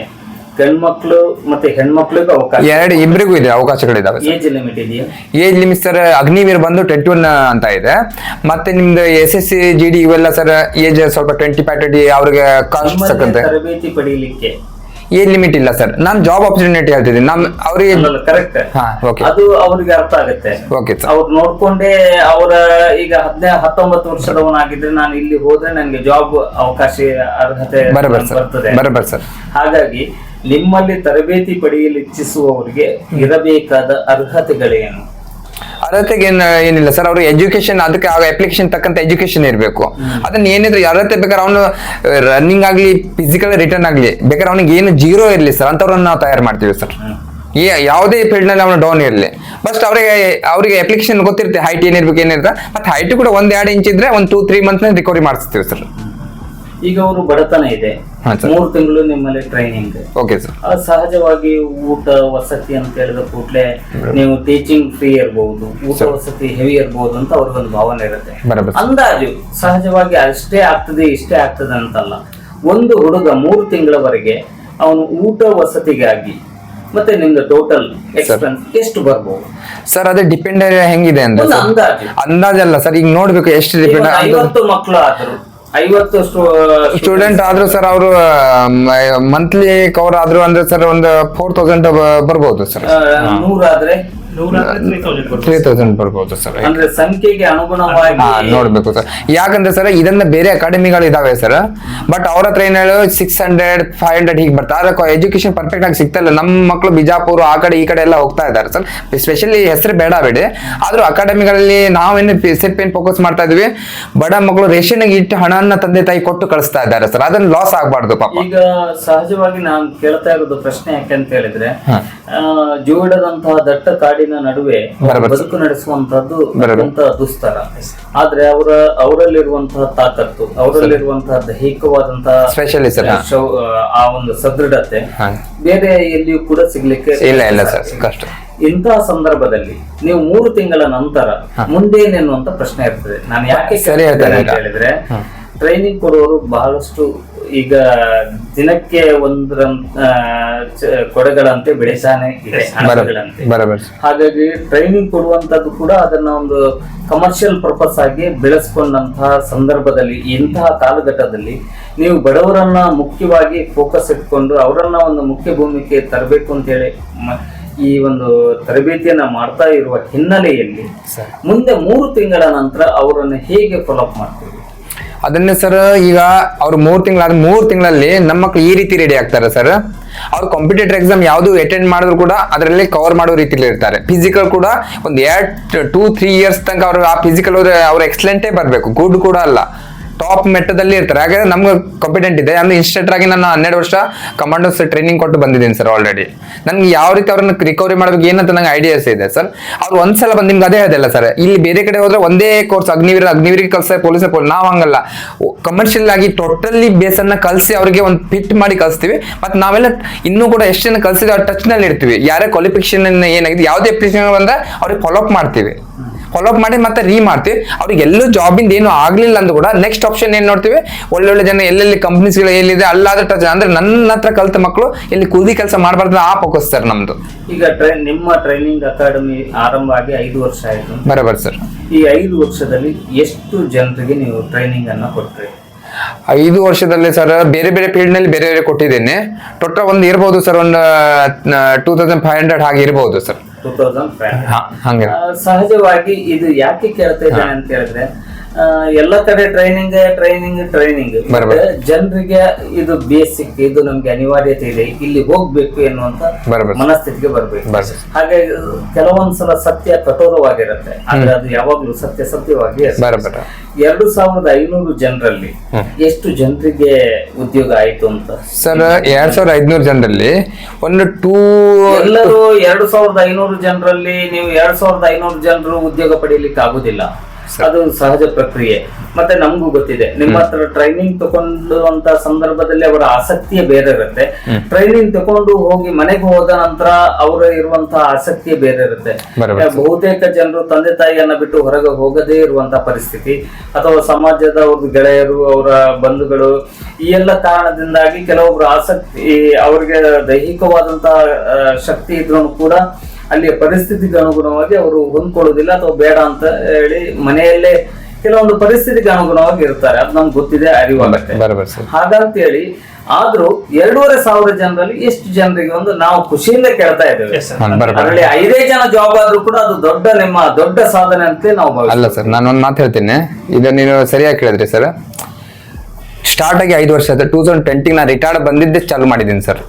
ಗಂಡ್ಮಕ್ಳು ಮತ್ತೆ ಹೆಣ್ಮಕ್ಳಿಗೂ ಅವಕಾಶ? ಇಬ್ಬರಿಗೂ ಇದೆ, ಅವಕಾಶಗಳಿದಾವೆ. ಏಜ್ ಲಿಮಿಟ್ ಇದೆಯಾ? ಏಜ್ ಲಿಮಿಟ್ ಸರ್ ಅಗ್ನಿವೀರ್ ಬಂದು 21 ಅಂತ ಇದೆ. ಮತ್ತೆ ನಿಮ್ದು SSC GD ಇವೆಲ್ಲ ಸರ್ ಏಜ್ ಸ್ವಲ್ಪ 25-30 ಅವ್ರಿಗೆ ಕಾಸ್ಟ್ ತಕ್ಕಂತೆ. ತರಬೇತಿ ಪಡೀಲಿಕ್ಕೆ ಏಜ್ ಲಿಮಿಟ್ ಇಲ್ಲ ಸರ್. ನಾನು ಜಾಬ್ ಆಪರ್ಚುನಿಟಿ ಹೇಳ್ತಿದ್ದೀನಿ. ಅವ್ರಿಗೆ ಕರೆಕ್ಟ್, ಅದು ಅವ್ರಿಗೆ ಅರ್ಥ ಆಗುತ್ತೆ. ಅವ್ರು ನೋಡ್ಕೊಂಡೇ ಅವರ ಈಗ 19 ವರ್ಷದವನಾಗಿದ್ರೆ ನಾನು ಇಲ್ಲಿ ಹೋದ್ರೆ ನನಗೆ ಜಾಬ್ ಅವಕಾಶ ಅರ್ಹತೆ ಬರ್ತದೆ. ಹಾಗಾಗಿ ನಿಮ್ಮಲ್ಲಿ ತರಬೇತಿ ಪಡೆಯಲು ಇಚ್ಛಿಸುವವರಿಗೆ ಇರಬೇಕಾದ ಅರ್ಹತೆಗಳೇನು? ಅರ್ಹತೆಗೆ ಏನಿಲ್ಲ ಸರ್. ಅವ್ರು ಎಜುಕೇಶನ್, ಅದಕ್ಕೆ ಅಪ್ಲಿಕೇಶನ್ ತಕ್ಕಂತ ಎಜುಕೇಶನ್ ಇರಬೇಕು. ಅದನ್ನ ಏನಿದ್ರು ಅರ್ಹತೆ ಬೇಕಾದ್ರೆ ಅವನು ರನ್ನಿಂಗ್ ಆಗ್ಲಿ, ಫಿಸಿಕಲ್ ರಿಟರ್ನ್ ಆಗ್ಲಿ, ಬೇಕಾದ್ರೆ ಅವನಿಗೆ ಏನು ಜೀರೋ ಇರ್ಲಿ ಸರ್, ಅಂತವ್ರನ್ನ ನಾವು ತಯಾರು ಮಾಡ್ತೀವಿ ಸರ್. ಯಾವುದೇ ಫೀಲ್ಡ್ ನಲ್ಲಿ ಅವನು ಡೌನ್ ಇರಲಿ, ಬಸ್ಟ್ ಅವರಿಗೆ ಅಪ್ಲಿಕೇಶನ್ ಗೊತ್ತಿರುತ್ತೆ ಹೈಟ್ ಏನಿರ್ಬೇಕು ಏನಿರುತ್ತೆ. ಮತ್ತೆ ಹೈಟ್ ಕೂಡ 1-2 ಇಂಚ್ ಇದ್ರೆ 1-2-3 ಮಂತ್ ರಿಕವರಿ ಮಾಡಿಸ್ತೀವಿ ಸರ್. ಈಗ ಅವರು ಬಡತನ ಇದೆ, 3 ತಿಂಗಳು ನಿಮ್ಮಲ್ಲಿ ಟ್ರೈನಿಂಗ್. ಸಹಜವಾಗಿ ಊಟ ವಸತಿ ಅಂತ ಹೇಳಿದ ಕೂಡಲೇ ನೀವು ಟೀಚಿಂಗ್ ಫ್ರೀ ಇರಬಹುದು, ಊಟ ವಸತಿ ಹೆವಿ ಇರಬಹುದು ಅಂತ ಅವ್ರಿಗೊಂದು ಭಾವನೆ ಇರುತ್ತೆ. ಅಂದಾಜು ಸಹಜವಾಗಿ ಅಷ್ಟೇ ಆಗ್ತದೆ ಇಷ್ಟೇ ಆಗ್ತದೆ ಅಂತಲ್ಲ. ಒಂದು ಹುಡುಗ 3 ತಿಂಗಳವರೆಗೆ ಅವನು ಊಟ ವಸತಿಗಾಗಿ ಮತ್ತೆ ನಿಮ್ದು ಟೋಟಲ್ ಎಕ್ಸ್ಪೆನ್ಸ್ ಎಷ್ಟು ಬರ್ಬೋದು ಸರ್? ಅದೇ ಡಿಪೆಂಡ್ ಹೆಂಗಿದೆ ಅಂದ್ರೆ ಅಂದಾಜಲ್ಲ ಸರ್. ಈಗ ನೋಡ್ಬೇಕು ಎಷ್ಟು ಡಿಪೆಂಡ್. 50 ಮಕ್ಕಳು ಆದ್ರು, 50 ಸ್ಟೂಡೆಂಟ್ ಆದ್ರೂ ಸರ್, ಅವರು ಮಂತ್ಲಿ ಕವರ್ ಆದ್ರು ಅಂದ್ರೆ ಸರ್ ಒಂದು 4000 ಬರ್ಬೋದು ಸರ್. 100 ಆದ್ರೆ 3000 ಬರ್ಬೋದು ಸರ್. ಅಂದ್ರೆ ಸಂಖ್ಯೆಗೆ ಅನುಗುಣವಾಗಿ ನೋಡ್ಬೇಕು ಸರ್. ಯಾಕಂದ್ರೆ ಸರ್ ಇದನ್ನ ಬೇರೆ ಅಕಾಡೆಮಿಗಳು ಇದಾವೆ ಸರ್, ಬಟ್ ಅವ್ರ ಹತ್ರ ಏನ್ ಹೇಳೋ 600-500 ಹೀಗೆ ಬರ್ತಾರೆ. ಎಜುಕೇಶನ್ ಪರ್ಫೆಕ್ಟ್ ಆಗಿ ಸಿಗ್ತಾ ಇಲ್ಲ. ನಮ್ಮ ಮಕ್ಕಳು ಬಿಜಾಪುರ ಆ ಕಡೆ ಈ ಕಡೆ ಎಲ್ಲ ಹೋಗ್ತಾ ಇದ್ದಾರೆ ಸರ್. ಸ್ಪೆಷಲಿ ಹೆಸರು ಬೇಡ ಬಿಡಿ, ಆದ್ರೂ ಅಕಾಡೆಮಿಗಳಲ್ಲಿ ನಾವೇನು ಸೆಟ್ ಪೇನ್ ಫೋಕಸ್ ಮಾಡ್ತಾ ಇದೀವಿ. ಬಡ ಮಕ್ಕಳು ರೇಷನ್ ಇಟ್ಟು ಹಣನ ತಂದೆ ತಾಯಿ ಕೊಟ್ಟು ಕಳಿಸ್ತಾ ಇದ್ದಾರೆ ಸರ್. ಅದನ್ನ ಲಾಸ್ ಆಗ್ಬಾರ್ದು ಪಾಪ. ಈಗ ಸಹಜವಾಗಿ ನಾನು ಕೇಳ್ತಾ ಇರೋದು ಪ್ರಶ್ನೆ ಯಾಕೆಂತ ಹೇಳಿದ್ರೆ, ಜೋಡದಂತಹ ದಟ್ಟ ಕಾಡಿನ ನಡುವೆ ಬದುಕು ನಡೆಸುವಂತಹದ್ದು ಅತ್ಯಂತ ದುಸ್ತರ. ಆದ್ರೆ ಅವರಲ್ಲಿರುವಂತಹ ತಾಕತ್ತು, ಅವರಲ್ಲಿರುವಂತಹ ದೈಹಿಕವಾದಂತಹ ಆ ಒಂದು ಸದೃಢತೆ ಬೇರೆ ಎಲ್ಲಿಯೂ ಕೂಡ ಸಿಗ್ಲಿಕ್ಕೆ ಇಲ್ಲ ಸರ್, ಕಷ್ಟ. ಇಂತಹ ಸಂದರ್ಭದಲ್ಲಿ ನೀವು 3 ತಿಂಗಳ ನಂತರ ಮುಂದೇನೆನ್ನುವಂತ ಪ್ರಶ್ನೆ ಇರ್ತದೆ. ನಾನು ಯಾಕೆ ಹೇಳಿದ್ರೆ, ಟ್ರೈನಿಂಗ್ ಕೊಡುವವರು ಬಹಳಷ್ಟು ಈಗ ದಿನಕ್ಕೆ 1 ಕೊಡೆಗಳಂತೆ ಬೆಳೆಸಾನೆ ಇದೆ, ಹಾಗಾಗಿ ಟ್ರೈನಿಂಗ್ ಕೊಡುವಂತದ್ದು ಕೂಡ ಅದನ್ನ ಒಂದು ಕಮರ್ಷಿಯಲ್ ಪರ್ಪಸ್ ಆಗಿ ಬೆಳೆಸ್ಕೊಂಡಂತಹ ಸಂದರ್ಭದಲ್ಲಿ, ಇಂತಹ ಕಾಲಘಟ್ಟದಲ್ಲಿ ನೀವು ಬಡವರನ್ನ ಮುಖ್ಯವಾಗಿ ಫೋಕಸ್ ಇಟ್ಕೊಂಡು ಅವರನ್ನ ಒಂದು ಮುಖ್ಯ ಭೂಮಿಕೆ ತರಬೇಕು ಅಂತ ಹೇಳಿ ಈ ಒಂದು ತರಬೇತಿಯನ್ನ ಮಾಡ್ತಾ ಇರುವ ಹಿನ್ನೆಲೆಯಲ್ಲಿ ಮುಂದೆ 3 ತಿಂಗಳ ನಂತರ ಅವರನ್ನು ಹೇಗೆ ಫಾಲೋ ಅಪ್ ಮಾಡ್ತೀವಿ? ಅದನ್ನೇ ಸರ್, ಈಗ ಅವ್ರು 3 ತಿಂಗಳಲ್ಲಿ ನಮ್ಮ ಮಕ್ಳು ಈ ರೀತಿ ರೆಡಿ ಆಗ್ತಾರೆ ಸರ್. ಅವ್ರು ಕಾಂಪಿಟೇಟಿವ್ ಎಕ್ಸಾಮ್ ಯಾವ್ದು ಅಟೆಂಡ್ ಮಾಡಿದ್ರು ಕೂಡ ಅದರಲ್ಲಿ ಕವರ್ ಮಾಡೋ ರೀತಿಯಲ್ಲಿ ಇರ್ತಾರೆ. ಫಿಸಿಕಲ್ ಕೂಡ ಒಂದು 2-3 ಇಯರ್ಸ್ ತನಕ ಅವ್ರು ಆ ಫಿಸಿಕಲ್ ಅವ್ರು ಎಕ್ಸಲೆಂಟೇ ಬರಬೇಕು, ಗುಡ್ ಕೂಡ ಅಲ್ಲ, ಟಾಪ್ ಮೆಟ್ಟದಲ್ಲಿ ಇರ್ತಾರೆ. ಹಾಗಾದ್ರೆ ನಮ್ಗೆ ಕಾಂಪಿಟೆಂಟ್ ಇದೆ. ಅಂದ್ರೆ ಇನ್ಸ್ಟ್ರಕ್ಟರ್ ಆಗಿ ನಾನು 12 ವರ್ಷ ಕಮಾಂಡೋಸ್ ಟ್ರೈನಿಂಗ್ ಕೊಟ್ಟು ಬಂದಿದ್ದೀನಿ ಸರ್ ಆಲ್ರೆಡಿ. ನನ್ಗೆ ಯಾವ ರೀತಿ ಅವ್ರನ್ನ ರಿಕವರಿ ಮಾಡ್ಬೇಕು ಏನಂತ ನಂಗೆ ಐಡಿಯಾಸ್ ಇದೆ ಸರ್. ಅವ್ರು ಒಂದ್ಸಲ ಬಂದು ನಿಮ್ಗೆ ಅದೇ ಹೇಳಿಲ್ಲ ಸರ್, ಇಲ್ಲಿ ಬೇರೆ ಕಡೆ ಹೋದ್ರೆ ಒಂದೇ ಕೋರ್ಸ್ ಅಗ್ನಿವೀರಿಗೆ ಕಲ್ಸ, ಪೊಲೀಸ್ ನಾವು ಹಂಗಲ್ಲ, ಕಮರ್ಷಿಯಲ್ ಆಗಿ ಟೋಟಲಿ ಬೇಸ್ ಅನ್ನ ಕಲ್ಸಿ ಅವ್ರಿಗೆ ಒಂದು ಫಿಟ್ ಮಾಡಿ ಕಲಿಸ್ತೀವಿ. ಮತ್ತೆ ನಾವೆಲ್ಲ ಇನ್ನೂ ಕೂಡ ಎಷ್ಟು ಜನ ಕಲ್ಸಿದ್ರೆ ಅವ್ರ ಟಚ್ ನಲ್ಲಿ ಇರ್ತೀವಿ. ಯಾರೇ ಕ್ವಾಲಿಫಿಕೇಶನ್ ಏನಾಗಿದೆ, ಯಾವುದೇ ಅಪ್ಲಿಕೇಶನ್ ಬಂದ್ರೆ ಅವ್ರಿಗೆ ಫಾಲೋ ಅಪ್ ಮಾಡ್ತೀವಿ. ಫಾಲೋಅಪ್ ಮಾಡಿ ಮತ್ತೆ ಮಾಡ್ತೀವಿ. ಅವ್ರಿಗೆ ಎಲ್ಲೂ ಜಾಬಿಂದ ಏನು ಆಗ್ಲಿಲ್ಲ ಅಂದ್ರೂ ಕೂಡ ನೆಕ್ಸ್ಟ್ ಆಪ್ಷನ್ ಏನ್ ನೋಡ್ತೀವಿ, ಒಳ್ಳೊಳ್ಳೆ ಜನ ಎಲ್ಲೆಲ್ಲಿ ಕಂಪ್ನೀಸ್ಗಳು ಎಲ್ಲಿದೆ ಅಲ್ಲಾದ್ರೆ ಟಚ್, ಅಂದ್ರೆ ನನ್ನ ಹತ್ರ ಕಲ್ತ ಮಕ್ಕಳು ಇಲ್ಲಿ ಕೂಲಿ ಕೆಲಸ ಮಾಡಬಾರ್ದು ಆ ಫೋಕಸ್ ಸರ್ ನಮ್ದು. ಈಗ ನಿಮ್ಮ ಟ್ರೈನಿಂಗ್ ಅಕಾಡೆಮಿ ಆರಂಭ ಆಗಿ 5 ವರ್ಷ ಆಯ್ತು. ಬರೋಬರ್ ಸರ್. ಈ 5 ವರ್ಷದಲ್ಲಿ ಎಷ್ಟು ಜನರಿಗೆ ನೀವು ಟ್ರೈನಿಂಗ್ ಅನ್ನ ಕೊಟ್ರಿ? 5 ವರ್ಷದಲ್ಲಿ ಸರ್ ಬೇರೆ ಬೇರೆ ಫೀಲ್ಡ್ ನಲ್ಲಿ ಬೇರೆ ಬೇರೆ ಕೊಟ್ಟಿದ್ದೇನೆ. ಟೋಟಲ್ ಒಂದು ಇರ್ಬೋದು ಸರ್, ಒಂದು 2500 ಹಾಗೆ ಇರ್ಬೋದು ಸರ್. 2500 ಹಂಗೆ. ಸಹಜವಾಗಿ ಇದು ಯಾಕೆ ಕೇಳ್ತಾ ಇದ್ದೇನೆ ಅಂತ ಹೇಳಿದ್ರೆ, ಎಲ್ಲ ಕಡೆ ಟ್ರೈನಿಂಗ್ ಜನರಿಗೆ ಇದು ಬೇಸಿಕ್, ಇದು ನಮ್ಗೆ ಅನಿವಾರ್ಯತೆ ಇದೆ, ಇಲ್ಲಿ ಹೋಗ್ಬೇಕು ಎನ್ನುವಂತ ಮನಸ್ಥಿತಿಗೆ ಬರ್ಬೇಕು. ಹಾಗೆ ಕೆಲವೊಂದ್ಸಲ ಸತ್ಯ ಕಠೋರವಾಗಿರುತ್ತೆ, ಆದ್ರೆ ಅದು ಯಾವಾಗ್ಲೂ ಸತ್ಯವಾಗಿ 2500 ಜನರಲ್ಲಿ ಎಷ್ಟು ಜನರಿಗೆ ಉದ್ಯೋಗ ಆಯ್ತು ಅಂತ ಸರ್? 2500 ಜನರಲ್ಲಿ ಎಲ್ಲರೂ 2500 ಜನರಲ್ಲಿ ನೀವು 2500 ಜನರು ಉದ್ಯೋಗ ಪಡೆಯಲಿಕ್ಕೆ ಆಗುದಿಲ್ಲ. ಅದು ಸಹಜ ಪ್ರಕ್ರಿಯೆ. ಮತ್ತೆ ನಮಗೂ ಗೊತ್ತಿದೆ, ನಿಮ್ಮ ಹತ್ರ ಟ್ರೈನಿಂಗ್ ತಗೊಂಡುವಂತ ಸಂದರ್ಭದಲ್ಲಿ ಅವರ ಆಸಕ್ತಿಯೇ ಬೇರೆ ಇರುತ್ತೆ. ಟ್ರೈನಿಂಗ್ ತಗೊಂಡು ಹೋಗಿ ಮನೆಗೆ ಹೋದ ನಂತರ ಅವರ ಇರುವಂತಹ ಆಸಕ್ತಿಯೇ ಬೇರೆ ಇರುತ್ತೆ. ಬಹುತೇಕ ಜನರು ತಂದೆ ತಾಯಿಯನ್ನ ಬಿಟ್ಟು ಹೊರಗೆ ಹೋಗದೇ ಇರುವಂತಹ ಪರಿಸ್ಥಿತಿ, ಅಥವಾ ಸಮಾಜದ ಅವ್ರ ಗೆಳೆಯರು, ಅವರ ಬಂಧುಗಳು, ಈ ಎಲ್ಲ ಕಾರಣದಿಂದಾಗಿ ಕೆಲವೊಬ್ರು ಆಸಕ್ತಿ, ಅವರಿಗೆ ದೈಹಿಕವಾದಂತಹ ಶಕ್ತಿ ಇದ್ರೂ ಕೂಡ ಅಲ್ಲಿಯ ಪರಿಸ್ಥಿತಿಗೆ ಅನುಗುಣವಾಗಿ ಅವರು ಹೊಂದ್ಕೊಳ್ಳೋದಿಲ್ಲ, ಅಥವಾ ಬೇಡ ಅಂತ ಹೇಳಿ ಮನೆಯಲ್ಲೇ ಕೆಲವೊಂದು ಪರಿಸ್ಥಿತಿಗೆ ಅನುಗುಣವಾಗಿ ಇರ್ತಾರೆ. ಅದು ನಮ್ಗೆ ಗೊತ್ತಿದೆ, ಅರಿವಾಗುತ್ತೆ. ಹಾಗಂತೇಳಿ ಆದ್ರೂ 2500 ಜನರಲ್ಲಿ ಎಷ್ಟು ಜನರಿಗೆ ನಾವು ಖುಷಿಯಿಂದ ಕೇಳ್ತಾ ಇದ್ದೇವೆ. ಅದರಲ್ಲಿ 5 ಜನ ಜಾಬ್ ಆದ್ರೂ ಕೂಡ ಅದು ನಿಮ್ಮ ದೊಡ್ಡ ಸಾಧನೆ ಅಂತ ನಾವು ಅಲ್ಲ ಸರ್. ನಾನು ಒಂದು ಮಾತು ಹೇಳ್ತೀನಿ, ಇದು ನೀನು ಸರಿಯಾಗಿ ಕೇಳಿದ್ರಿ ಸರ್. ಸ್ಟಾರ್ಟ್ ಆಗಿ 5 ವರ್ಷ ಆಯ್ತು. 2020 ನಾನು ರಿಟೈರ್ಡ್ ಬಂದಿದ್ದೆ ಚಾಲು ಮಾಡಿದ್ದೀನಿ ಸರ್.